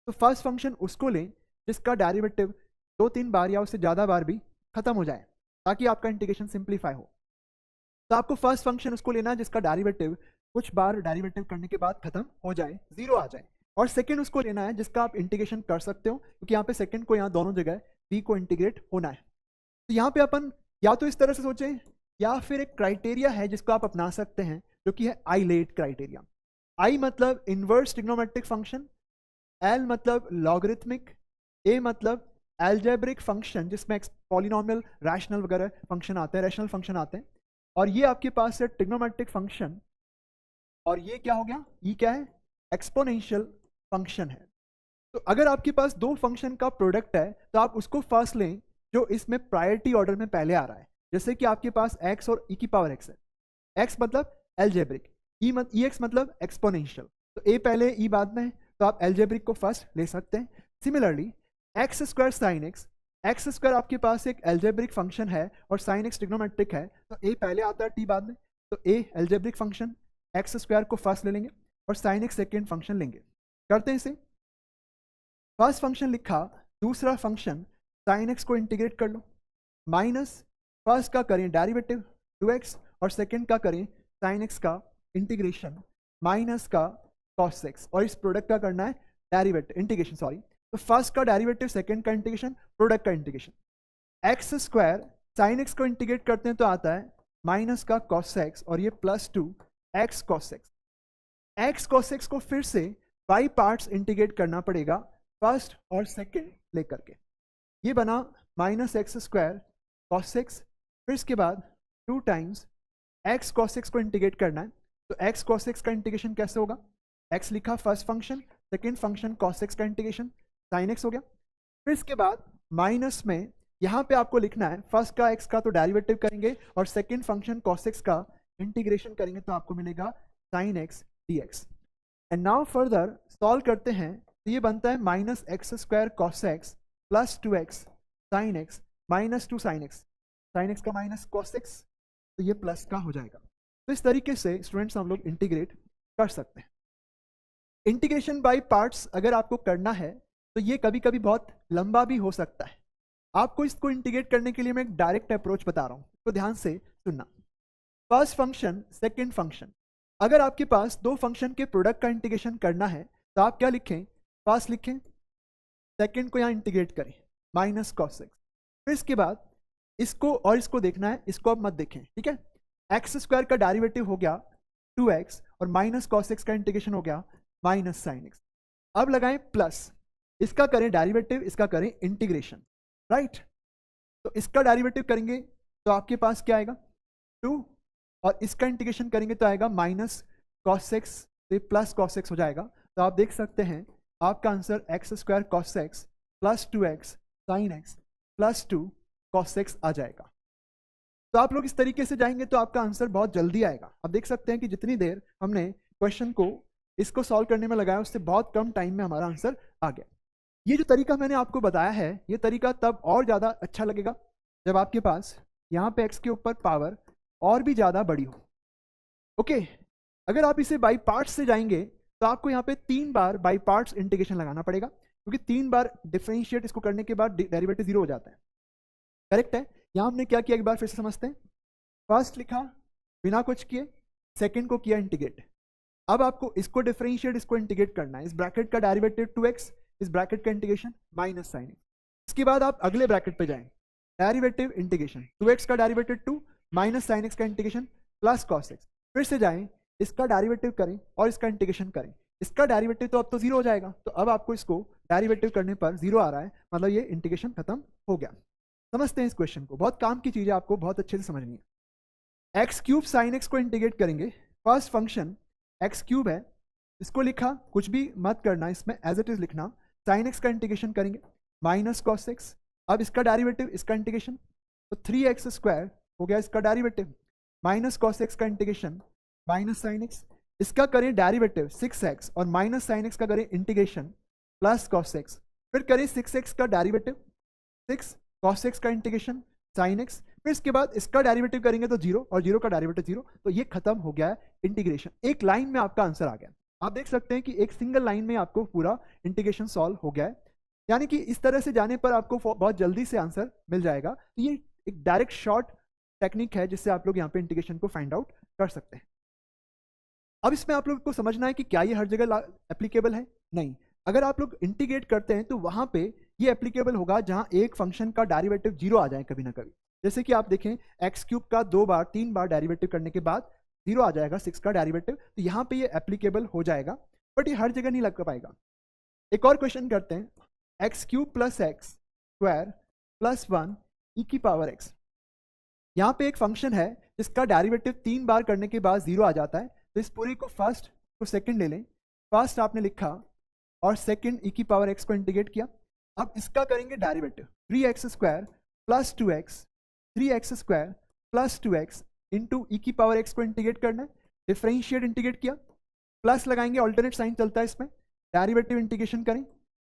S1: तो फर्स्ट फंक्शन उसको लें जिसका डेरिवेटिव 2-3 बार या उससे ज़्यादा बार भी खत्म हो जाए, ताकि आपका इंटीग्रेशन सिंप्लीफाई हो। तो आपको फर्स्ट फंक्शन उसको लेना है जिसका डेरिवेटिव कुछ बार डेरिवेटिव करने के बाद खत्म हो जाए, 0 आ जाए, और सेकंड उसको लेना है जिसका आप इंटीग्रेशन कर सकते हो, क्योंकि यहाँ पे सेकंड को यहाँ दोनों जगह b को इंटीग्रेट होना है। तो यहाँ पे अपन या तो इस तरह से सोचें, या फिर एक क्राइटेरिया है जिसको आप अपना सकते हैं, जो कि है आइलेट क्राइटेरिया। आई मतलब इनवर्स ट्रिग्नोमेट्रिक फंक्शन, एल मतलब लॉगरिथमिक, ए मतलब एल्जेब्रिक फंक्शन जिसमें पॉलिनोमियल रैशनल वगैरह फंक्शन आते हैं, रैशनल फंक्शन आते हैं, और ये आपके पास है ट्रिग्नोमेट्रिक फंक्शन, और ये क्या हो गया, ये क्या है, एक्सपोनेंशियल फंक्शन है। तो अगर आपके पास दो फंक्शन का प्रोडक्ट है तो आप उसको फर्स्ट लें जो इसमें प्रायोरिटी ऑर्डर में पहले आ रहा है। जैसे कि आपके पास x और e की पावर x है, x मतलब एल्जेब्रिक, e x मतलब एक्सपोनेंशियल, तो a पहले e बाद में है, तो आप एल्जेब्रिक को फर्स्ट ले सकते हैं। Similarly x square sine x, x square आपके पास एक एल्जेब्रिक फंक्शन है और साइन एक्स ट्रिग्नोमेट्रिक है, तो a पहले आता है t बाद में, तो a algebraic function x square को फर्स्ट ले लेंगे और साइन एक्स सेकेंड फंक्शन लेंगे। करते हैं इसे, फर्स्ट फंक्शन लिखा, दूसरा फंक्शन साइन एक्स को इंटीग्रेट कर लो, माइनस फर्स्ट का करें डेरिवेटिव 2x और सेकंड का करें साइन एक्स का इंटीग्रेशन माइनस का कॉस एक्स, और इस प्रोडक्ट का करना है डेरिवेटिव इंटीग्रेशन, सॉरी, तो फर्स्ट का डेरिवेटिव सेकंड का इंटीग्रेशन प्रोडक्ट का integration. X square sine x को इंटीग्रेट करते हैं तो आता है माइनस का कॉस एक्स, और ये +2 x cos x. X cos x को फिर से बाई पार्ट्स इंटीग्रेट करना पड़ेगा, फर्स्ट और सेकंड लेकर के, ये बना minus x square cos x, फिर इसके बाद 2 टाइम्स एक्स कॉस एक्स को इंटीग्रेट करना है, तो एक्स कॉस एक्स का इंटीग्रेशन कैसे होगा, एक्स लिखा first function, second function cos x का इंटीग्रेशन साइन एक्स हो गया, फिर इसके बाद माइनस में यहाँ पे आपको लिखना है फर्स्ट का एक्स का तो डेरिवेटिव करेंगे और सेकंड फंक्शन कॉस एक्स का इंटीग्रेशन करेंगे, तो आपको मिलेगा sine x dx। And now further solve करते हैं, तो ये बनता है minus x square cos x plus 2x sine x minus 2 sine x, sign X का माइनस कॉस एक्स, तो ये प्लस का हो जाएगा। तो इस तरीके से स्टूडेंट्स हम लोग इंटीग्रेट कर सकते हैं। इंटीग्रेशन बाय पार्ट्स अगर आपको करना है तो ये कभी कभी बहुत लंबा भी हो सकता है। आपको इसको इंटीग्रेट करने के लिए मैं एक डायरेक्ट अप्रोच बता रहा हूँ, तो ध्यान से सुनना। फर्स्ट फंक्शन, सेकेंड फंक्शन, अगर आपके पास दो फंक्शन के प्रोडक्ट का इंटीग्रेशन करना है तो आप क्या लिखें, फर्स्ट लिखें, सेकेंड को यहाँ इंटीग्रेट करें माइनस कॉस एक्स। फिर इसके बाद इसको और इसको देखना है, इसको अब मत देखें, ठीक है। एक्स स्क्वायर का डेरिवेटिव हो गया 2x और माइनस कॉस एक्स का इंटीग्रेशन हो गया माइनस साइन एक्स। अब लगाएं प्लस, इसका करें डेरिवेटिव, इसका करें इंटीग्रेशन, राइट। तो इसका डेरिवेटिव करेंगे तो आपके पास क्या आएगा 2 और इसका इंटीग्रेशन करेंगे तो आएगा माइनस कॉस एक्स, तो प्लस कॉस एक्स हो जाएगा। तो आप देख सकते हैं आपका answer x square cos x plus 2x sine x plus 2 cos x आ जाएगा। तो आप लोग इस तरीके से जाएंगे तो आपका आंसर बहुत जल्दी आएगा। आप देख सकते हैं कि जितनी देर हमने क्वेश्चन को इसको सॉल्व करने में लगाया उससे बहुत कम टाइम में हमारा आंसर आ गया। ये जो तरीका मैंने आपको बताया है, ये तरीका तब और ज़्यादा अच्छा लगेगा जब आपके पास यहाँ पे x के ऊपर पावर और भी ज़्यादा बड़ी हो। ओके, अगर आप इसे बाई पार्ट्स से जाएंगे तो आपको यहाँ पे 3 बार बाई पार्ट्स इंटीग्रेशन लगाना पड़ेगा, क्योंकि 3 बार डिफरेंशिएट इसको करने के बाद डेरिवेटिव 0 हो जाता है। करेक्ट है। यहाँ हमने क्या किया एक बार फिर से समझते हैं। फर्स्ट लिखा बिना कुछ किए, सेकेंड को किया इंटीग्रेट। अब आपको इसको डिफरेंशिएट, इसको इंटीग्रेट करना है। इस ब्रैकेट का डेरिवेटिव 2x, इस ब्रैकेट का इंटीग्रेशन माइनस साइन एक्स। इसके बाद आप अगले ब्रैकेट पे जाएं, डेरिवेटिव इंटीग्रेशन 2x का डेरिवेटिव 2 माइनस साइन एक्स का इंटीग्रेशन प्लस कॉस एक्स। फिर से जाएं, इसका डेरिवेटिव करें और इसका इंटीग्रेशन करें। इसका डेरिवेटिव तो अब तो 0 हो जाएगा, तो अब आपको इसको डेरिवेटिव करने पर 0 आ रहा है, मतलब ये इंटीग्रेशन खत्म हो गया। समझते हैं इस क्वेश्चन को, बहुत काम की चीज़ है, आपको बहुत अच्छे से समझनी है। एक्स क्यूब साइन एक्स को इंटीग्रेट करेंगे। फर्स्ट फंक्शन एक्स क्यूब है, इसको लिखा, कुछ भी मत करना, इसमें एज इट इज लिखना। साइन एक्स का इंटीग्रेशन करेंगे माइनस कॉस एक्स। अब इसका डेरिवेटिव, इसका इंटीग्रेशन, तो 3x स्क्वायर हो गया इसका डेरिवेटिव, माइनस कॉस एक्स का इंटीग्रेशन माइनस साइन एक्स। इसका करें डेरिवेटिव 6x और माइनस साइन एक्स का करें इंटीग्रेशन प्लस कॉस एक्स। फिर करें 6x का डेरिवेटिव 6 कॉस एक्स का इंटीग्रेशन साइन एक्स। फिर इसके बाद इसका डेरिवेटिव करेंगे तो 0 और 0 का डेरिवेटिव 0, तो ये खत्म हो गया है इंटीग्रेशन। एक लाइन में आपका आंसर आ गया। आप देख सकते हैं कि एक सिंगल लाइन में आपको पूरा इंटीग्रेशन सॉल्व हो गया है। यानी कि इस तरह से जाने पर आपको बहुत जल्दी से आंसर मिल जाएगा। तो ये एक डायरेक्ट शॉर्ट टेक्निक है जिससे आप लोग यहाँ पे इंटीग्रेशन को फाइंड आउट कर सकते हैं। अब इसमें आप लोग को समझना है कि क्या ये हर जगह एप्लीकेबल है? नहीं। अगर आप लोग इंटीग्रेट करते हैं तो वहां पे ये एप्लीकेबल होगा जहां एक फंक्शन का डेरिवेटिव 0 आ जाए कभी ना कभी। जैसे कि आप देखें एक्स क्यूब का 2 बार 3 बार डेरिवेटिव करने के बाद 0 आ जाएगा 6 का डेरिवेटिव, तो यहाँ पे ये एप्लीकेबल हो जाएगा, बट ये हर जगह नहीं लग पाएगा। एक और क्वेश्चन करते हैं, x cube plus x square plus 1 ई की पावर एक्स। यहाँ पे एक फंक्शन है जिसका डेरिवेटिव 3 बार करने के बाद 0 आ जाता है, तो इस पूरी को फर्स्ट को सेकंड ले लें। फर्स्ट आपने लिखा और सेकंड ई की पावर एक्स को इंटीग्रेट किया। अब इसका करेंगे derivative 3x square plus 2x, 3x square plus 2x into e की पावर एक्स को इंटीग्रेट करना है। डिफरेंशिएट इंटीग्रेट किया, प्लस लगाएंगे, ऑल्टरनेट साइन चलता है इसमें, डेरिवेटिव इंटीग्रेशन करें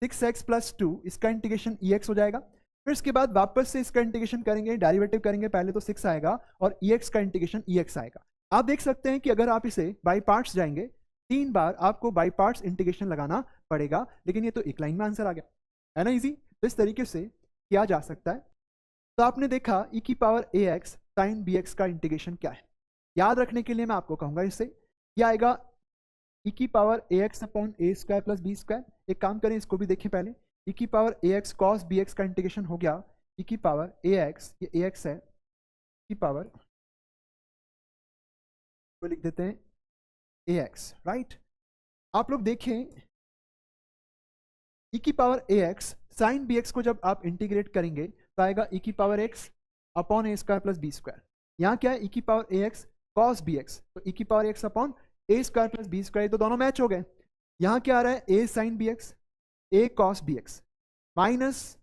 S1: 6x प्लस 2, इसका इंटीग्रेशन ex हो जाएगा। फिर इसके बाद वापस से इसका इंटीग्रेशन करेंगे, डेरिवेटिव करेंगे, पहले तो 6 आएगा और ex का इंटीग्रेशन ex आएगा। आप देख सकते हैं कि अगर आप इसे बाई पार्ट्स जाएंगे 3 बार आपको बाई पार्ट्स इंटीग्रेशन लगाना पड़ेगा, लेकिन ये तो एक लाइन में आंसर आ गया, है ना, इजी। तो इस तरीके से किया जा सकता है। तो आपने देखा e की पावर ax साइन bx का इंटीग्रेशन क्या है। याद रखने के लिए मैं आपको कहूंगा इससे क्या आएगा, e की power ax upon a square plus b square. एक काम करें, इसको भी देखें पहले, e की पावर ax cos bx का इंटीग्रेशन हो गया e की पावर ax, ये ax है, की पावर को लिख देते हैं ax, राइट। आप लोग देखें e की पावर ax साइन bx को जब आप इंटीग्रेट करेंगे तो आएगा e की power x upon a square plus b square. यहाँ क्या है, e की पावर ax cos bx, तो e की power x upon a square plus b square, तो दोनों मैच हो गए। यहाँ क्या आ रहा है, a sine bx, a cos bx minus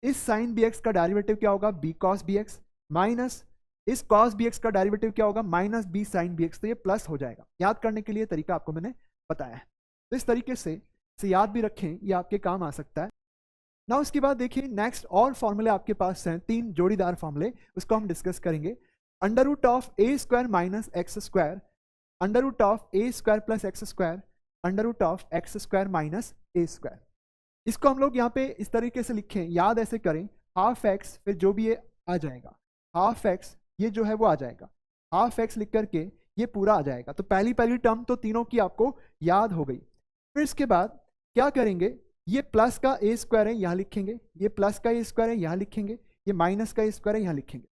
S1: इस साइन bx का डेरिवेटिव क्या होगा, b cos bx माइनस इस cos bx का डेरिवेटिव क्या होगा, माइनस b साइन bx, तो ये प्लस हो जाएगा। याद करने के लिए तरीका आपको मैंने बताया है, तो इस तरीके से इसे याद भी रखें, ये आपके काम आ सकता है ना। उसके बाद देखिए नेक्स्ट और फॉर्मूले आपके पास हैं, 3 जोड़ीदार फॉर्मूले, उसको हम डिस्कस करेंगे। Under root of a square minus x square, under root of a square plus x square, under root of x square minus a square. इसको हम लोग यहाँ पे इस तरीके से लिखें, याद ऐसे करें, हाफ एक्स फिर जो भी ये आ जाएगा, हाफ एक्स ये जो है वो आ जाएगा, हाफ एक्स लिख करके ये पूरा आ जाएगा। तो पहली पहली टर्म तो तीनों की आपको याद हो गई। फिर इसके बाद क्या करेंगे, ये प्लस का ए स्क्वायर है यहाँ लिखेंगे, ये प्लस का ए स्क्वायर है यहाँ लिखेंगे, ये माइनस का ए स्क्वायर है यहाँ लिखेंगे।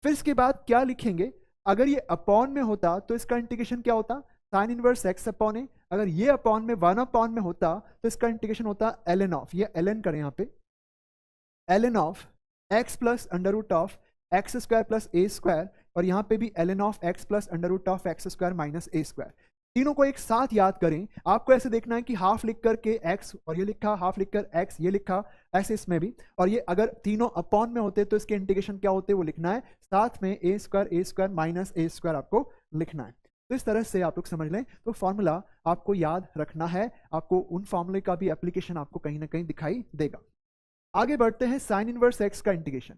S1: फिर इसके बाद क्या लिखेंगे, अगर ये अपॉन में होता तो इसका इंटीग्रेशन क्या होता, साइन इनवर्स एक्स अपॉन ए। अगर ये अपॉन में 1 अपॉन में होता तो इसका इंटीग्रेशन होता ln ऑफ, ये ln करें यहाँ पे, ln of x plus under root of x square plus a square, और यहाँ पे भी ln of x plus under root of x square minus a square. तीनों को एक साथ याद करें। आपको ऐसे देखना है कि हाफ लिख करके x और ये लिखा, हाफ लिख कर x ये लिखा, ऐसे इसमें भी। और ये अगर तीनों अपॉन में होते तो इसके इंटीग्रेशन क्या होते वो लिखना है, साथ में ए स्क्वायर माइनस ए स्क्वायर आपको लिखना है। तो इस तरह से आप लोग समझ लें, तो फॉर्मूला आपको याद रखना है, आपको उन फॉर्मूले का भी एप्लीकेशन आपको कहीं ना कहीं दिखाई देगा। आगे बढ़ते हैं साइन इनवर्स एक्स का इंटीग्रेशन।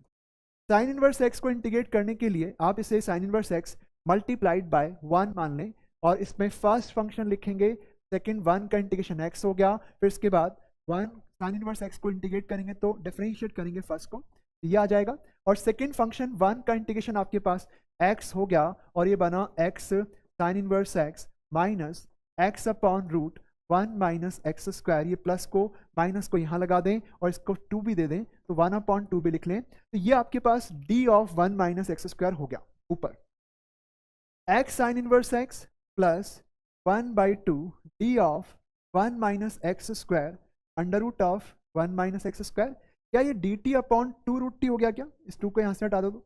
S1: साइन इनवर्स एक्स को इंटीग्रेट करने के लिए आप इसे sine inverse x multiplied by 1 मान लें, और इसमें फर्स्ट फंक्शन लिखेंगे, सेकंड 1 का इंटीग्रेशन x हो गया, फिर इसके बाद 1 साइन इनवर्स x को इंटीग्रेट करेंगे तो डिफरेंशिएट करेंगे फर्स्ट को, ये आ जाएगा। और सेकंड फंक्शन 1 का इंटीग्रेशन आपके पास x हो गया, और ये बना x sine inverse x minus x upon root 1 minus x square, ये प्लस को माइनस को यहाँ लगा दें और इसको 2 भी दे दें तो 1 अपॉन 2 भी लिख लें। तो ये आपके पास d of 1 minus x square हो गया ऊपर, x sine inverse x plus 1/2 d of 1 minus x square under root of 1 minus x square. क्या ये dt अपॉन 2 रूट टी हो गया क्या, इस 2 को यहाँ से हटा दो तो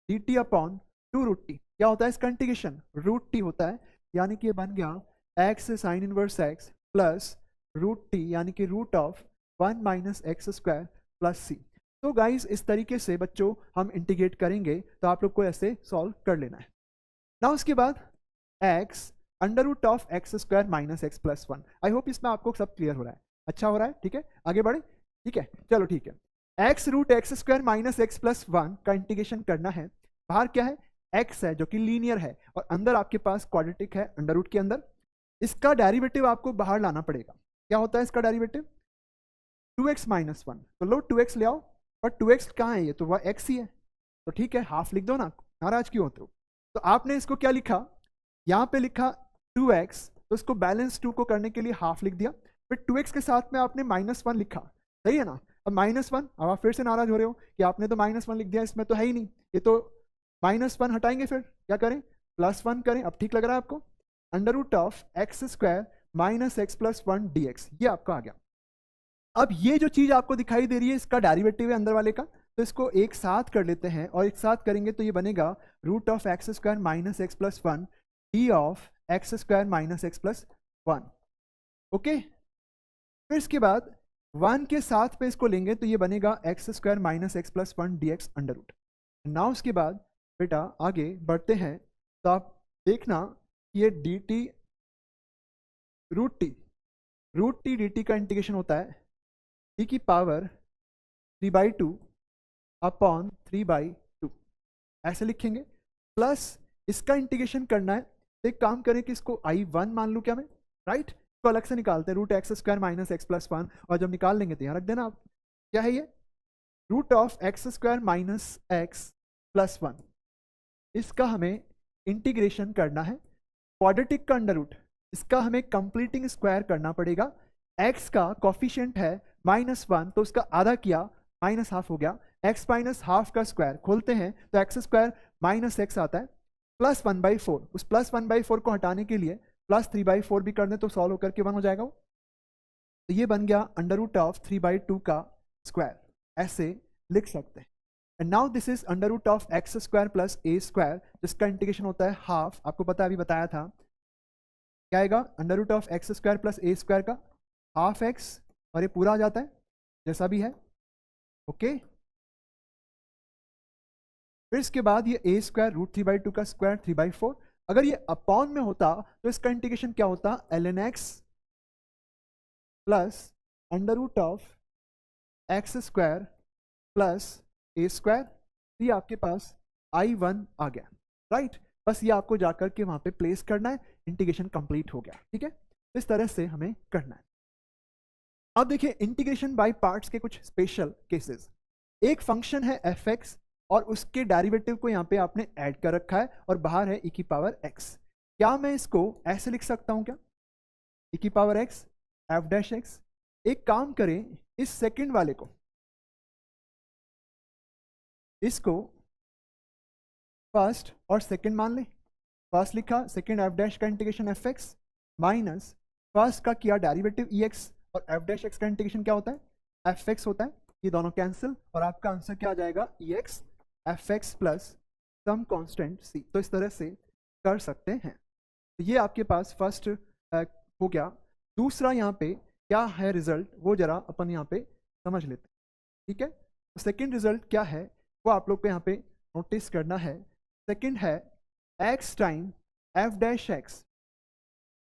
S1: dt अपॉन 2 रूट टी क्या होता है, इसका इंटीग्रेशन रूट टी होता है, यानी कि ये बन गया x sine inverse x plus root t, यानी कि root of 1 minus x square plus c. तो गाइज इस तरीके से बच्चों हम इंटीग्रेट करेंगे, तो आप लोग को ऐसे सॉल्व कर लेना है ना। उसके बाद x under root of x square minus x plus 1। I hope इसमें आपको सब क्लियर हो रहा है, अच्छा हो रहा है, ठीक है, आगे बढ़े, ठीक है, चलो ठीक है। x root x square minus x plus 1 का इंटीग्रेशन करना है। बाहर क्या है, x है जो कि लीनियर है, और अंदर आपके पास क्वाड्रेटिक है अंडर रूट के अंदर। इसका डेरिवेटिव आपको बाहर लाना पड़ेगा। क्या होता है इसका डेरिवेटिव, 2x माइनस 1, तो लो 2x ले आओ, और 2x कहाँ है, ये तो वह x ही है, तो ठीक है हाफ लिख दो ना, नाराज क्यों होते हो। तो आपने इसको क्या लिखा, यहाँ पे लिखा 2x, तो इसको बैलेंस 2 को करने के लिए हाफ लिख दिया, फिर 2x के साथ में आपने -1 लिखा, सही है ना। अब -1, अब आप फिर से नाराज हो रहे हो कि आपने तो -1 लिख दिया, इसमें तो है ही नहीं, ये तो -1 हटाएंगे, फिर क्या करें, +1 करें। अब ठीक लग रहा है आपको, under root of x square minus x plus 1 dx, ये आपका आ गया। अब ये जो चीज आपको दिखाई दे रही है इसका डेरिवेटिव है अंदर वाले का, तो इसको एक साथ कर लेते हैं, और एक साथ करेंगे तो ये बनेगा root of x square minus x plus 1 d of x square minus x plus 1। Okay, फिर इसके बाद 1 के साथ पे इसको लेंगे तो ये बनेगा x square minus x plus 1 d x under root. Now उसके बाद बेटा आगे बढ़ते हैं, तो आप देखना ये d t root t D T का इंटीग्रेशन होता है टी की पावर 3/2 अपॉन 3/2, ऐसे लिखेंगे। प्लस इसका इंटीग्रेशन करना है, तो एक काम करें कि इसको I1 मान लूँ क्या मैं, राइट, इसको अलग से निकालते हैं, root x square minus x plus 1, और जब निकाल लेंगे तो यहाँ रख देना आप, क्या है ये, root of x square minus x plus 1। इसका हमें इंटीग्रेशन करना है, क्वाड्रेटिक का अंडर रूट, इसका हमें कंप्लीटिंग स्क्वायर करना पड़ेगा। x का कॉफिशिएंट है -1, तो उसका आधा किया -½ हो गया, x माइनस हाफ का स्क्वायर खोलते हैं तो एक्स स्क्वायर माइनस एक्स आता है, प्लस 1/4, उस प्लस 1/4 को हटाने के लिए प्लस 3/4 भी कर दें तो सॉल्व होकर के 1 हो जाएगा वो। तो ये बन गया अंडर रूट ऑफ 3/2 का स्क्वायर, ऐसे लिख सकते हैं। And now this is under root of x square plus a square, जिसका इंटीग्रेशन होता है हाफ, आपको पता अभी बताया था, क्या आएगा, under root of x square plus a square का हाफ एक्स, और ये पूरा आ जाता है जैसा भी है। ओके, फिर इसके बाद ये ए स्क्वायर रूट 3/2 का स्क्वायर 3/4। अगर ये अपॉन में होता तो इसका इंटीग्रेशन क्या होता, ln x plus under root of x square plus a square. ये आपके पास I1 आ गया, राइट। बस ये आपको जाकर के वहां पे प्लेस करना है, इंटीग्रेशन कंप्लीट हो गया, ठीक है। इस तरह से हमें करना है। अब देखिए इंटीग्रेशन बाय पार्ट्स के कुछ स्पेशल केसेस। एक फंक्शन है f(x) और उसके डेरिवेटिव को यहाँ पे आपने ऐड कर रखा है और बाहर है e की पावर x। क्या मैं इसको ऐसे लिख सकता हूँ क्या, e की पावर x f'(x)। एक काम करें, इस सेकंड वाले को, इसको फर्स्ट और सेकंड मान लें। फर्स्ट लिखा, सेकंड f' का इंटीग्रेशन f(x) माइनस फर्स्ट का किया डेरिवेटिव ex और f'(x) का इंटीग्रेशन क्या होता है, f(x) होता है। ये दोनों कैंसिल और आपका आंसर क्या आ जाएगा, ex f(x) plus some constant c। तो इस तरह से कर सकते हैं। ये आपके पास फर्स्ट हो गया। दूसरा यहाँ पे क्या है रिजल्ट, वो जरा अपन यहाँ पे समझ लेते हैं, ठीक है। तो सेकेंड रिजल्ट क्या है वो आप लोग को यहाँ पे नोटिस करना है। सेकेंड है x time f'(x)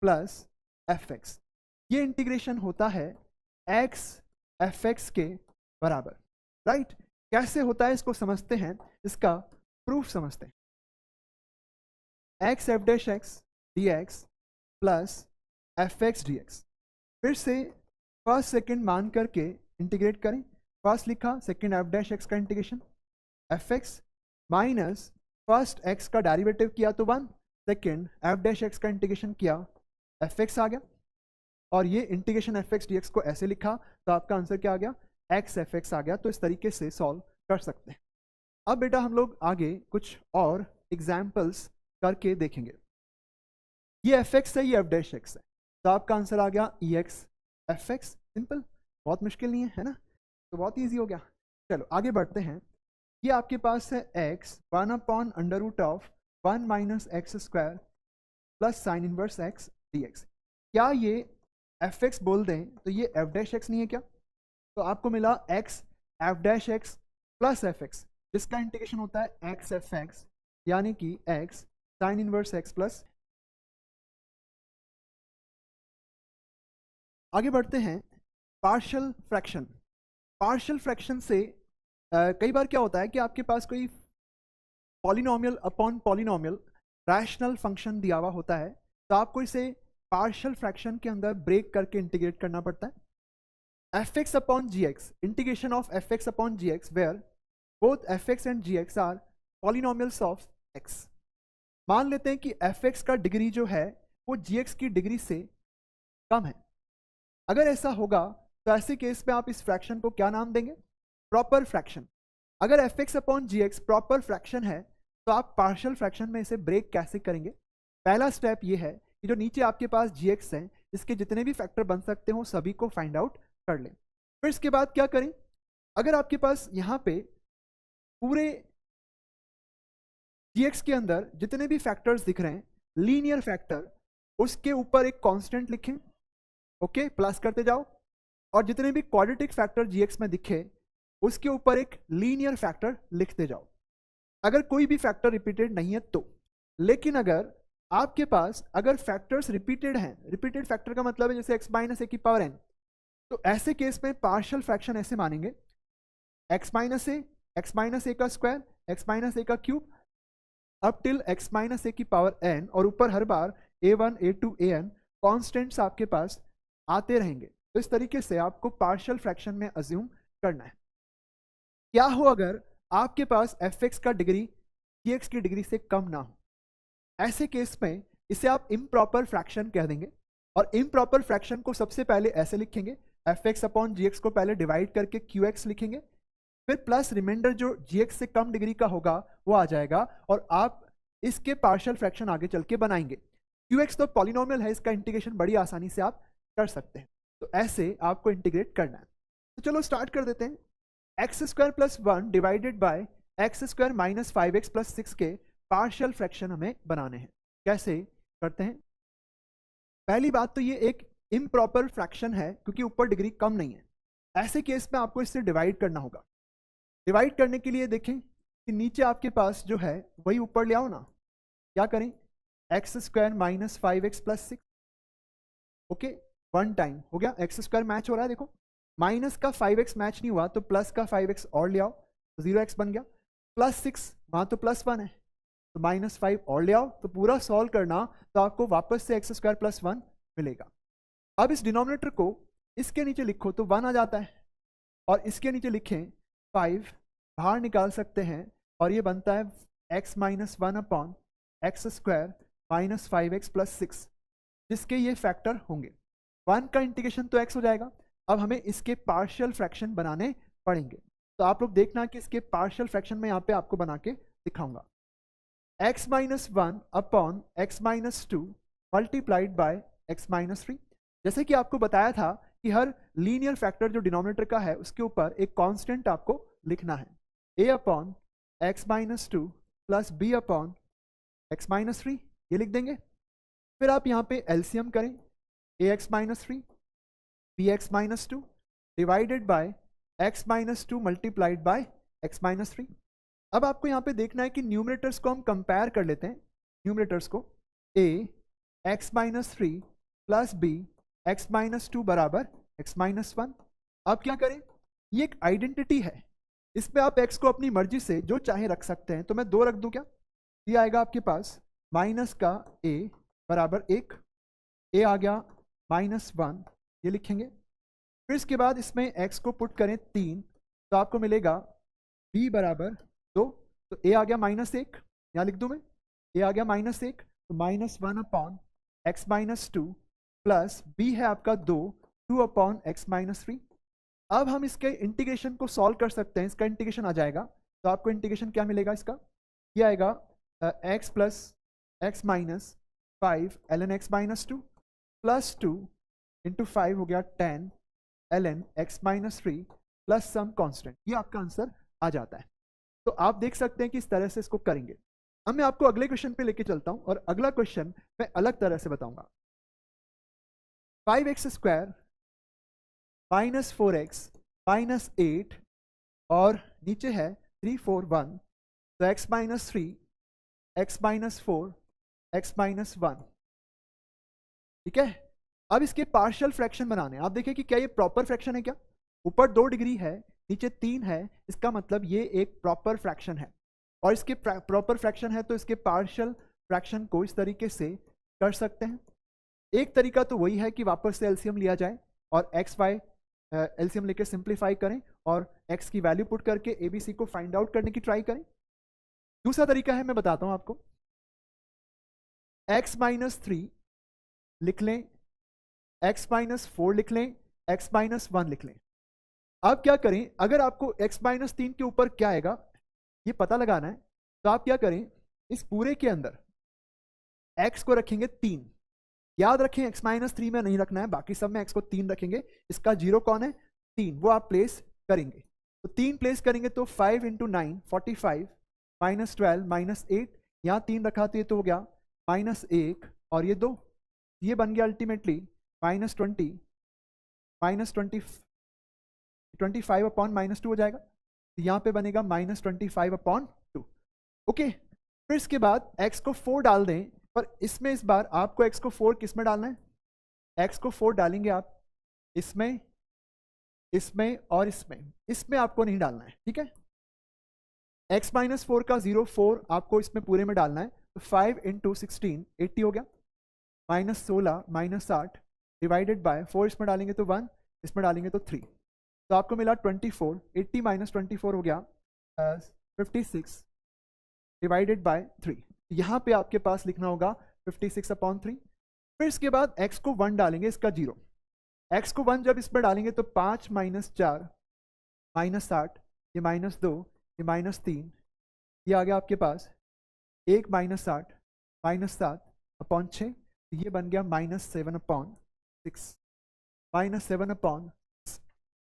S1: plus f(x). ये इंटीग्रेशन होता है x f(x) के बराबर, राइट। कैसे होता है इसको समझते हैं, इसका प्रूफ समझते हैं। x f'(x) dx plus f(x) dx। फिर से फर्स्ट सेकंड मान करके इंटीग्रेट करें। फर्स्ट लिखा, सेकंड f'(x) का integration f(x) minus first x का डेरिवेटिव किया तो 1, सेकंड f'(x) का इंटीग्रेशन किया f(x) आ गया। और ये इंटीग्रेशन f(x) dx को ऐसे लिखा तो आपका आंसर क्या आ गया, x f(x) आ गया। तो इस तरीके से सॉल्व कर सकते हैं। अब बेटा हम लोग आगे कुछ और एग्जाम्पल्स करके देखेंगे। ये f(x) है, ये f'(x) है, तो आपका आंसर आ गया ex f(x). सिंपल, बहुत मुश्किल नहीं है, है ना, तो बहुत ईजी हो गया। चलो आगे बढ़ते हैं। ये आपके पास है x 1/√1 minus x square plus sign inverse x dx। क्या ये f(x) बोल दें तो ये f'(x) नहीं है क्या, तो आपको मिला x f'(x) प्लस f(x), जिसका इंटीग्रेशन होता है x f(x) यानी कि x sine inverse x plus. आगे बढ़ते हैं, पार्शियल फ्रैक्शन। पार्शियल फ्रैक्शन से कई बार क्या होता है कि आपके पास कोई polynomial upon polynomial rational function दिया हुआ होता है, तो आपको इसे पार्शियल फ्रैक्शन के अंदर ब्रेक करके इंटीग्रेट करना पड़ता है। f(x) upon gx, integration of f(x) upon gx where both f(x) and gx are polynomials of x। मान लेते हैं कि f(x) का डिग्री जो है वो gx की डिग्री से कम है। अगर ऐसा होगा तो ऐसे केस में आप इस फ्रैक्शन को क्या नाम देंगे, प्रॉपर फ्रैक्शन। अगर f(x) upon gx proper fraction है तो आप पार्शियल फ्रैक्शन में इसे ब्रेक कैसे करेंगे। पहला स्टेप ये है कि जो नीचे आपके पास gx है, इसके जितने भी फैक्टर बन सकते हो सभी को फाइंड आउट कर लें। फिर इसके बाद क्या करें, अगर आपके पास यहाँ पे पूरे gx के अंदर जितने भी फैक्टर्स दिख रहे हैं लीनियर फैक्टर, उसके ऊपर एक कांस्टेंट लिखें, ओके, प्लस करते जाओ। और जितने भी क्वाड्रेटिक फैक्टर gx में दिखे उसके ऊपर एक लीनियर फैक्टर लिखते जाओ। अगर कोई भी फैक्टर रिपीटेड नहीं है तो, लेकिन अगर आपके पास अगर फैक्टर्स रिपीटेड हैं, रिपीटेड फैक्टर का मतलब है जैसे x माइनस ए की पावर n, तो ऐसे केस में पार्शियल फ्रैक्शन ऐसे मानेंगे x माइनस ए का स्क्वायर, x माइनस ए का cube up till x minus a की पावर n, और ऊपर हर बार a1 a2 an कॉन्स्टेंट्स आपके पास आते रहेंगे। तो इस तरीके से आपको पार्शियल फ्रैक्शन में अज्यूम करना है। क्या हो अगर आपके पास f(x) का डिग्री gx की डिग्री से कम ना हो, ऐसे केस में इसे आप इम्प्रॉपर फ्रैक्शन कह देंगे। और इम्प्रॉपर फ्रैक्शन को सबसे पहले ऐसे लिखेंगे, f(x) अपॉन gx को पहले डिवाइड करके qx लिखेंगे, फिर प्लस रिमाइंडर जो gx से कम डिग्री का होगा वो आ जाएगा, और आप इसके पार्शियल फ्रैक्शन आगे चल के बनाएंगे। qx तो पॉलिनोमियल है, इसका इंटीग्रेशन बड़ी आसानी से आप कर सकते हैं। तो ऐसे आपको इंटीग्रेट करना है। तो चलो स्टार्ट कर देते हैं। X square plus 1 divided bye x square minus 5x plus 6 के पार्शियल फ्रैक्शन हमें बनाने हैं। कैसे करते हैं, पहली बात तो ये एक इम्प्रॉपर फ्रैक्शन है क्योंकि ऊपर डिग्री कम नहीं है। ऐसे केस में आपको इससे डिवाइड करना होगा। डिवाइड करने के लिए देखें कि नीचे आपके पास जो है वही ऊपर ले आओ ना। क्या करें, x square minus 5x plus 6, okay, one time हो गया, एक्स स्क्वायर मैच हो रहा है। देखो माइनस का 5x मैच नहीं हुआ तो प्लस का 5x और ले आओ, 0x बन गया। +6 वहाँ तो +1 है, तो -5 और ले आओ, तो पूरा सॉल्व करना तो आपको वापस से x² + 1 मिलेगा। अब इस डिनोमिनेटर को इसके नीचे लिखो तो 1 आ जाता है, और इसके नीचे लिखें 5, बाहर निकाल सकते हैं और ये बनता है x - 1 x² - 5x + 6, जिसके ये फैक्टर होंगे। 1 का इंटीग्रेशन तो x हो जाएगा। अब हमें इसके पार्शियल फ्रैक्शन बनाने पड़ेंगे, तो आप लोग देखना कि इसके पार्शियल फ्रैक्शन में यहाँ पे आपको बना के दिखाऊंगा। x - 1 x - 2 multiplied by x - 3। जैसे कि आपको बताया था कि हर लीनियर फैक्टर जो डिनोमिनेटर का है उसके ऊपर एक कांस्टेंट आपको लिखना है, a/x - 2 प्लस b x - 3, ये लिख देंगे। फिर आप यहाँ पे एलसीएम करें, ax - 3 bx - 2 divided by x - 2 multiplied by x - 3। अब आपको यहाँ पे देखना है कि न्यूमरेटर्स को हम कंपेयर कर लेते हैं। न्यूमरेटर्स को a x - 3 plus b x - 2 बराबर x - 1। अब क्या करें, ये एक आइडेंटिटी है, इसमें आप x को अपनी मर्जी से जो चाहे रख सकते हैं, तो मैं 2 रख दूं क्या? ये आएगा आपके पास माइनस का a बराबर 1, a आ गया -1, ये लिखेंगे। फिर इसके बाद इसमें x को पुट करें 3, तो आपको मिलेगा b बराबर 2, तो a आ गया -1, यहाँ लिख दूं मैं, a आ गया -1, तो -1 x - 2 प्लस b है आपका 2 x - 3। अब हम इसके इंटीग्रेशन को सॉल्व कर सकते हैं, इसका इंटीग्रेशन आ जाएगा, तो आपको इंटीग्रेशन क्या मिलेगा इसका? ये आएगा x plus x minus 5 ln x minus 2 plus 2 into 5 हो गया 10 ln x minus 3 plus some constant. ये आपका आंसर आ जाता है। तो आप देख सकते हैं कि इस तरह से इसको करेंगे। अब मैं आपको अगले क्वेश्चन पे लेके चलता हूं, और अगला क्वेश्चन मैं अलग तरह से बताऊंगा। 5x² माइनस 4x माइनस 8 और नीचे है 3 4 1, तो x minus 3 x minus 4 x minus 1। ठीक है, अब इसके पार्शियल फ्रैक्शन बनाने। आप देखिए कि क्या ये प्रॉपर फ्रैक्शन है क्या? ऊपर 2 डिग्री है, नीचे 3 है, इसका मतलब ये एक प्रॉपर फ्रैक्शन है। और इसके प्रॉपर फ्रैक्शन है तो इसके पार्शियल फ्रैक्शन को इस तरीके से कर सकते हैं। एक तरीका तो वही है कि वापस से एलसीएम लिया जाए और एक्स वाई एलसीएम लेके सिंप्लीफाई करें और x की वैल्यू पुट करके ABC को फाइंड आउट करने की ट्राई करें। दूसरा तरीका है, मैं बताता हूं आपको, x माइनस 3 लिख लें, x माइनस 4 लिख लें, x माइनस 1 लिख लें। अब क्या करें, अगर आपको x माइनस 3 के ऊपर क्या आएगा ये पता लगाना है, तो आप क्या करें, इस पूरे के अंदर x को रखेंगे 3। याद रखें x माइनस 3 में नहीं रखना है, बाकी सब में x को 3 रखेंगे। इसका जीरो कौन है? 3, वो आप प्लेस करेंगे। तो 3 प्लेस करेंगे तो 5 इंटू 9 45 माइनस 12 माइनस 8, यहाँ 3 रखा तो ये तो हो गया -1 और ये 2, ये बन गया अल्टीमेटली -20 माइनस 25 अपॉन -2 हो जाएगा। तो यहाँ पे बनेगा -25/2। ओके, फिर इसके बाद x को 4 डाल दें, पर इसमें इस बार आपको x को 4 किस में डालना है? x को 4 डालेंगे आप इसमें, इसमें और इसमें आपको नहीं डालना है। ठीक है, x माइनस 4 का 0 4 आपको इसमें पूरे में डालना है। तो 5 इंटू 16 80 हो गया, -16 -8 डिवाइडेड बाय 4 इसमें डालेंगे तो 1, इसमें डालेंगे तो 3, तो आपको मिला 24। 80 माइनस 24 हो गया 56 डिवाइडेड बाय 3। यहाँ पे आपके पास लिखना होगा 56/3। फिर इसके बाद x को 1 डालेंगे, इसका 0। x को 1 जब इसमें डालेंगे तो 5 माइनस 4 -8, ये -2, ये -3, ये आ गया आपके पास 1 -8 -7/6, ये बन गया -7/6 -7/6।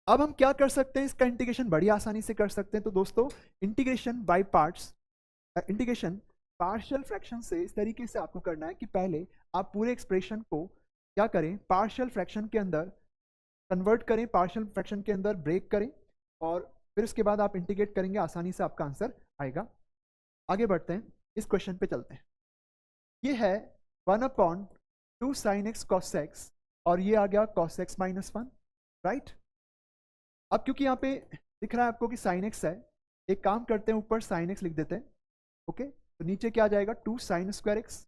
S1: अब हम क्या कर सकते हैं, इसका इंटीग्रेशन बड़ी आसानी से कर सकते हैं। तो दोस्तों, integration by parts, integration partial fraction से इस तरीके से आपको करना है कि पहले आप पूरे एक्सप्रेशन को क्या करें, पार्शियल फ्रैक्शन के अंदर कन्वर्ट करें, पार्शियल फ्रैक्शन के अंदर ब्रेक करें, और फिर उसके बाद आप इंटीग्रेट करेंगे, आसानी से आपका आंसर आएगा। आगे बढ़ते हैं, इस क्वेश्चन पे चलते हैं। ये है 1/2 sin x cos x, और ये आ गया cos x -1, राइट। अब क्योंकि यहाँ पे दिख रहा है आपको कि sin x है, एक काम करते हैं, ऊपर साइन एक्स लिख देते हैं। ओके, तो नीचे क्या आ जाएगा, 2 sign square x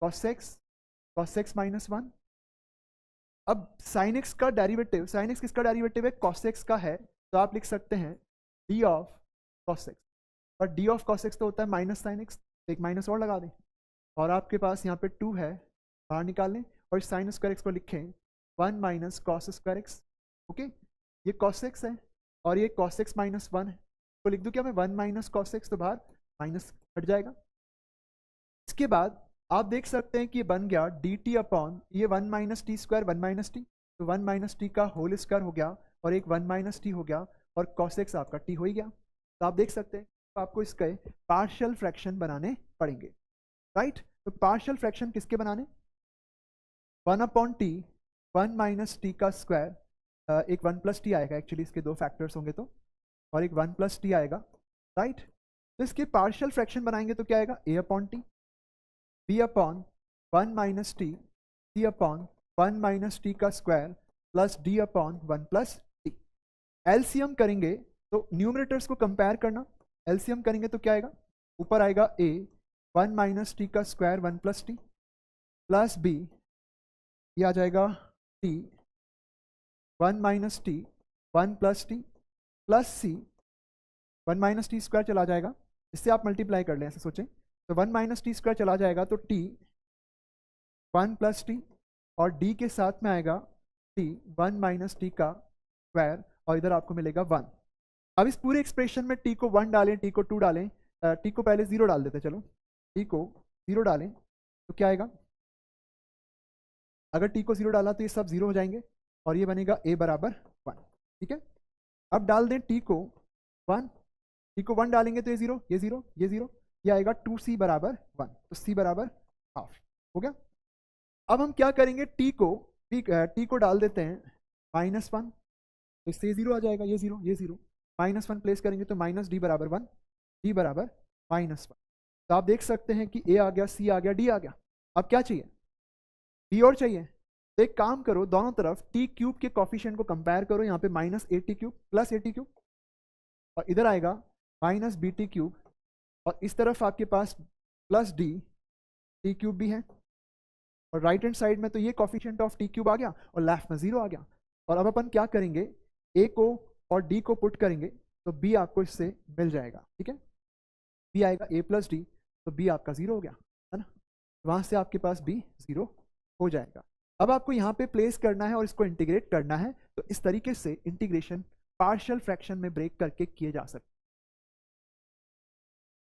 S1: cos x minus 1। अब साइन एक्स का डेरिवेटिव, साइन एक्स किसका डेरिवेटिव है, कॉस एक्स का है, तो आप लिख सकते हैं डी ऑफ कॉस एक्स। और डी ऑफ कॉस एक्स तो होता है माइनस साइन एक्स, एक माइनस और लगा दें, और आपके पास यहाँ पे 2 है, बाहर निकाल लें, और साइन स्क्वायर एक्स को लिखें 1 minus cos square x. Okay, ये कॉस एक्स है और ये कॉस एक्स माइनस 1 है, तो लिख दूँ क्या मैं 1 माइनस कॉस एक्स, तो बाहर माइनस हट जाएगा। इसके बाद आप देख सकते हैं कि ये बन गया डी टी अपॉन ये 1 minus t square 1 minus T, तो 1 माइनस टी का होल स्क्वायर हो गया और एक 1 माइनस टी हो गया, और कॉस एक्स आपका टी हो ही गया। तो आप देख सकते हैं तो आपको इसके पार्शियल फ्रैक्शन बनाने पड़ेंगे, राइट। तो पार्शियल फ्रैक्शन किसके बनाने, 1 अपॉन टी 1 माइनस टी का स्क्वायर, एक 1 प्लस टी आएगा, एक्चुअली इसके 2 फैक्टर्स होंगे तो, और एक 1 प्लस टी आएगा, राइट। तो इसके पार्शियल फ्रैक्शन बनाएंगे तो क्या आएगा, a upon t b upon 1 minus t c upon 1 minus t का square plus d upon 1 plus t. LCM करेंगे तो न्यूमरेटर्स को कंपेयर करना, एलसीएम करेंगे तो क्या आएगा, ऊपर आएगा ए 1 माइनस टी का square 1 plus t plus b, ये आ जाएगा t 1 minus t 1 plus t plus c 1 minus t square चला जाएगा, इससे आप मल्टीप्लाई कर लें, ऐसे सोचें, तो 1 माइनस टी स्क्वायर चला जाएगा तो टी 1 प्लस टी, और डी के साथ में आएगा टी 1 माइनस टी का स्क्वायर, और इधर आपको मिलेगा 1। अब इस पूरे एक्सप्रेशन में टी को 1 डालें, टी को 2 डालें, टी को पहले 0 डाल देते, चलो टी को 0 डालें तो क्या आएगा, अगर टी को 0 डाला तो ये सब 0 हो जाएंगे, और ये बनेगा a बराबर 1, ठीक है। अब डाल दें टी को 1, टी को 1 डालेंगे तो ये 0, ये 0, ये 0, ये आएगा 2c बराबर 1, तो c बराबर हाफ हो गया। अब हम क्या करेंगे, टी को डाल देते हैं -1, तो इससे 0 आ जाएगा, ये 0, ये 0, -1 प्लेस करेंगे तो माइनस डी बराबर 1, डी बराबर -1। तो आप देख सकते हैं कि ए आ गया, सी आ गया, डी आ गया। अब क्या चाहिए, डी और चाहिए, तो एक काम करो, दोनों तरफ टी क्यूब के कॉफिशिएंट को कंपेयर करो, यहाँ पे -80³ प्लस 80³ और इधर आएगा -BT³ और इस तरफ आपके पास प्लस डी टी क्यूब भी है, और राइट हैंड साइड में तो ये कॉफिशिएंट ऑफ टी क्यूब आ गया और लेफ्ट में 0 आ गया। और अब अपन क्या करेंगे, ए को और डी को पुट करेंगे तो बी आपको इससे मिल जाएगा, ठीक है। बी आएगा a प्लस डी, तो बी आपका 0 हो गया, है ना, वहां से आपके पास बी 0 हो जाएगा। अब आपको यहाँ पे प्लेस करना है और इसको इंटीग्रेट करना है, तो इस तरीके से इंटीग्रेशन पार्शियल फ्रैक्शन में ब्रेक करके किए जा सकते हैं।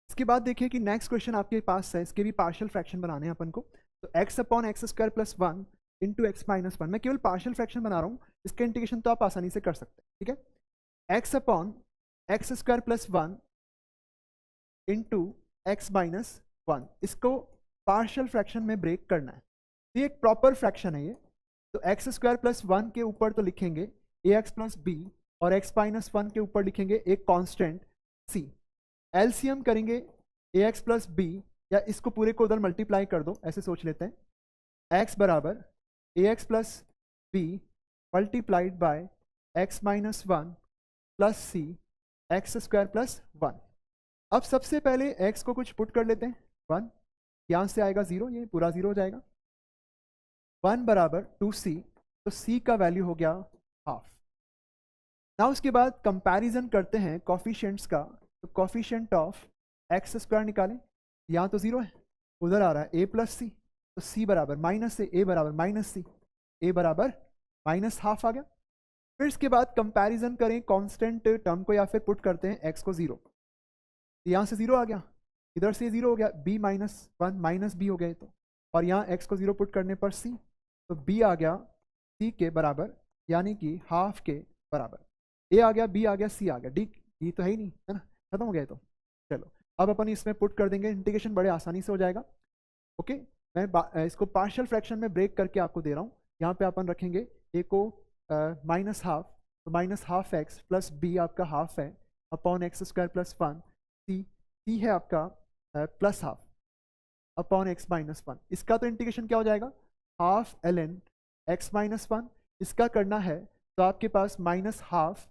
S1: इसके बाद देखिए कि नेक्स्ट क्वेश्चन आपके पास है, इसके भी पार्शियल फ्रैक्शन बनाने हैं अपन को। तो x upon x square plus 1 into x minus 1, मैं केवल पार्शियल फ्रैक्शन बना रहा हूँ, इसका इंटीग्रेशन तो आप आसानी से कर सकते हैं, ठीक है। x upon x square plus 1 into x minus 1, इसको पार्शियल फ्रैक्शन में ब्रेक करना है। ये एक प्रॉपर फ्रैक्शन है ये, तो एक्स स्क्वायर प्लस 1 के ऊपर तो लिखेंगे ax प्लस बी, और x माइनस 1 के ऊपर लिखेंगे एक कांस्टेंट c। एलसीएम करेंगे ax प्लस बी, या इसको पूरे को उधर मल्टीप्लाई कर दो, ऐसे सोच लेते हैं, x बराबर ax plus b multiplied by x minus 1 plus c x square plus 1। अब सबसे पहले x को कुछ पुट कर लेते हैं, 1, यहाँ से आएगा 0, ये पूरा 0 हो जाएगा, 1 बराबर 2c, तो c का वैल्यू हो गया हाफ। ना उसके बाद कंपैरिजन करते हैं कॉफिशिएंट्स का, तो कॉफिशिएंट ऑफ एक्स स्क्वायर निकालें, यहाँ तो 0 है, उधर आ रहा है a प्लस सी, तो c बराबर माइनस से a बराबर माइनस सी, a बराबर माइनस हाफ आ गया। फिर इसके बाद कंपैरिजन करें कांस्टेंट टर्म को, या फिर पुट करते हैं x को 0, तो यहाँ से 0 आ गया, इधर से 0 हो गया, b माइनस 1 माइनस b हो गए, तो और यहाँ x को 0 पुट करने पर c, तो b आ गया c के बराबर, यानी कि हाफ के बराबर। a आ गया, b आ गया, c आ गया, d तो है ही नहीं, है ना, खत्म हो गया तो। चलो अब अपन इसमें पुट कर देंगे, इंटीग्रेशन बड़े आसानी से हो जाएगा। ओके, मैं इसको पार्शियल फ्रैक्शन में ब्रेक करके आपको दे रहा हूँ। यहाँ पे अपन रखेंगे a को माइनस हाफ, तो minus half x plus b आपका हाफ है upon x square plus 1, c है आपका plus half upon x minus 1। इसका तो इंटीग्रेशन क्या हो जाएगा, हाफ ln एक्स माइनस 1, इसका करना है तो आपके पास माइनस हाफ,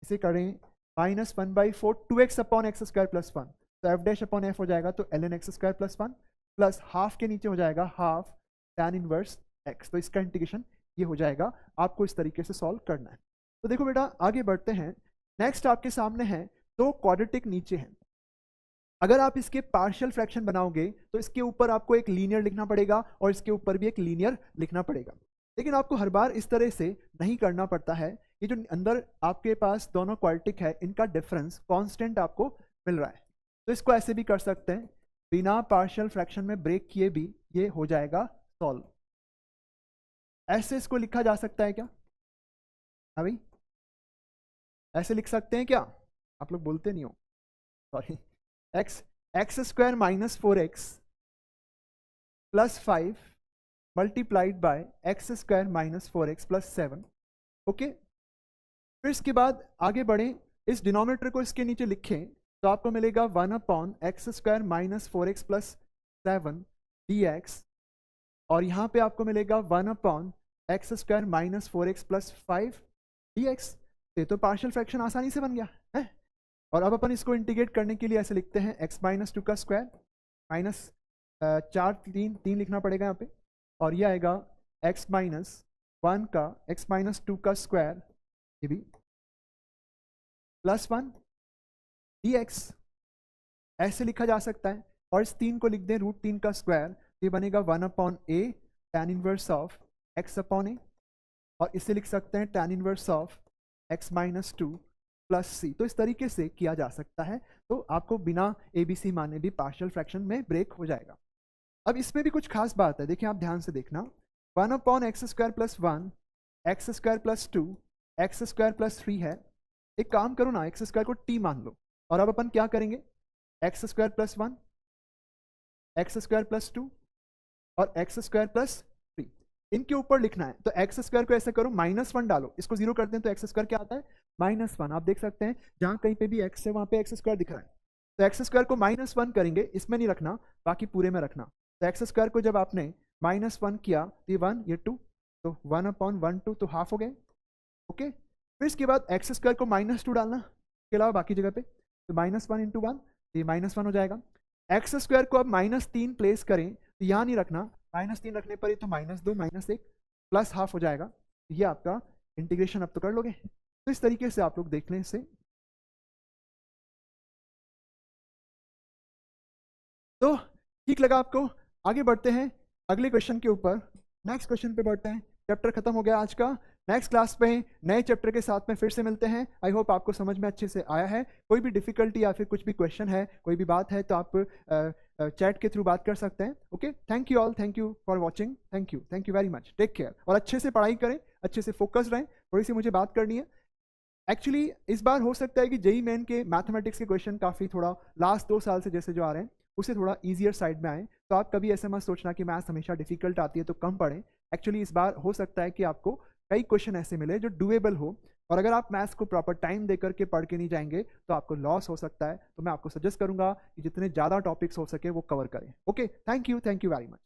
S1: इसे करें minus 1/4 2x upon x square plus 1, तो एफ डैश अपॉन एफ हो जाएगा तो ln x square plus 1 plus half के नीचे हो जाएगा हाफ tan इनवर्स x, तो इसका इंटीग्रेशन ये हो जाएगा। आपको इस तरीके से सॉल्व करना है। तो देखो बेटा आगे बढ़ते हैं। नेक्स्ट आपके सामने है दो क्वाड्रेटिक नीचे हैं। अगर आप इसके पार्शियल फ्रैक्शन बनाओगे तो इसके ऊपर आपको एक लीनियर लिखना पड़ेगा और इसके ऊपर भी एक लीनियर लिखना पड़ेगा, लेकिन आपको हर बार इस तरह से नहीं करना पड़ता है। ये जो अंदर आपके पास दोनों क्वाड्रेटिक है इनका डिफरेंस कांस्टेंट आपको मिल रहा है, तो इसको ऐसे भी कर सकते हैं, बिना पार्शियल फ्रैक्शन में ब्रेक किए भी ये हो जाएगा सॉल्व। ऐसे इसको लिखा जा सकता है क्या? अभी ऐसे लिख सकते हैं क्या? आप लोग बोलते नहीं हो, sorry. X square minus 4x plus 5 multiplied by x square minus 4x plus 7। Okay, फिर इसके बाद आगे बढ़ें, इस डिनोमिनेटर को इसके नीचे लिखें तो आपको मिलेगा 1 upon x square minus 4x plus 7 dx, और यहाँ पे आपको मिलेगा 1 upon x square minus 4x plus 5 dx। ये तो पार्शियल फ्रैक्शन आसानी से बन गया है। और अब अपन इसको इंटीग्रेट करने के लिए ऐसे लिखते हैं x माइनस 2 का स्क्वायर माइनस 4 3 लिखना पड़ेगा यहाँ पे, और ये आएगा x माइनस 1 का x माइनस 2 का स्क्वायर ये भी प्लस 1 dx, ऐसे लिखा जा सकता है। और इस 3 को लिख दें रूट 3 का स्क्वायर, ये बनेगा 1 upon a tan inverse of x upon a, और इसे लिख सकते हैं tan inverse of x minus 2 plus c. तो इस तरीके से किया जा सकता है, तो आपको बिना ABC माने भी पार्शियल फ्रैक्शन में ब्रेक हो जाएगा। अब इसमें भी कुछ खास बात है, देखिए आप ध्यान से देखना, 1 upon x square plus 1 x square plus 2 x square plus 3 है। एक काम करो ना, एक्स स्क्वायर को t मान लो, और अब अपन क्या करेंगे, x square plus 1 x square plus 2 और एक्स स्क्वायर प्लस 3 इनके ऊपर लिखना है। तो एक्स स्क्वायर को ऐसे करो माइनस 1 डालो, इसको जीरो करते हैं तो एक्स स्क्वायर क्या आता है माइनस 1। आप देख सकते हैं जहां कहीं पे भी एक्स है वहां पे एक्स स्क्वायर दिख रहा है, तो एक्स स्क्वायर को माइनस 1 करेंगे, इसमें नहीं रखना बाकी पूरे में रखना। तो एक्स स्क्वायर को जब आपने माइनस 1 किया तो ये 1 ये 2, तो 1 अपॉन 1 2 तो हाफ हो गए। ओके, फिर इसके बाद एक्स स्क्वायर को माइनस 2 डालना, इसके अलावा बाकी जगह पे, तो माइनस 1 इंटू 1 ये माइनस 1 हो जाएगा। एक्स स्क्वायर को अब माइनस 3 प्लेस करें तो यहाँ नहीं रखना, माइनस 3 रखने पर ही तो माइनस 2 माइनस 1 प्लस हाफ हो जाएगा। ये आपका इंटीग्रेशन अब तो कर लोगे। तो इस तरीके से आप लोग देख लें इसे। तो ठीक लगा आपको? आगे बढ़ते हैं अगले क्वेश्चन के ऊपर। नेक्स्ट क्वेश्चन पे बढ़ते हैं। चैप्टर खत्म हो गया आज का। नेक्स्ट क्लास में नए चैप्टर के साथ में फिर से मिलते हैं। आई होप आपको समझ में अच्छे से आया है। कोई भी डिफिकल्टी या फिर कुछ भी क्वेश्चन है, कोई भी बात है, तो आप चैट के थ्रू बात कर सकते हैं। Okay, thank you all, thank you for watching, thank you very much, take care. और अच्छे से पढ़ाई करें, अच्छे से फोकस रहें। थोड़ी सी मुझे बात करनी है। एक्चुअली इस बार हो सकता है कि जेई मेन के मैथमेटिक्स के क्वेश्चन काफ़ी थोड़ा लास्ट 2 साल से जैसे जो आ रहे हैं उसे थोड़ा ईजियर साइड में आए। तो आप कभी ऐसे मत सोचना कि मैथ्स हमेशा डिफिकल्ट आती है तो कम पढ़ें। एक्चुअली इस बार हो सकता है कि आपको कई क्वेश्चन ऐसे मिले जो डुएबल हो, और अगर आप मैथ्स को प्रॉपर टाइम दे करके पढ़ के नहीं जाएंगे तो आपको लॉस हो सकता है। तो मैं आपको सजेस्ट करूंगा कि जितने ज़्यादा टॉपिक्स हो सके वो कवर करें। Okay, thank you very much.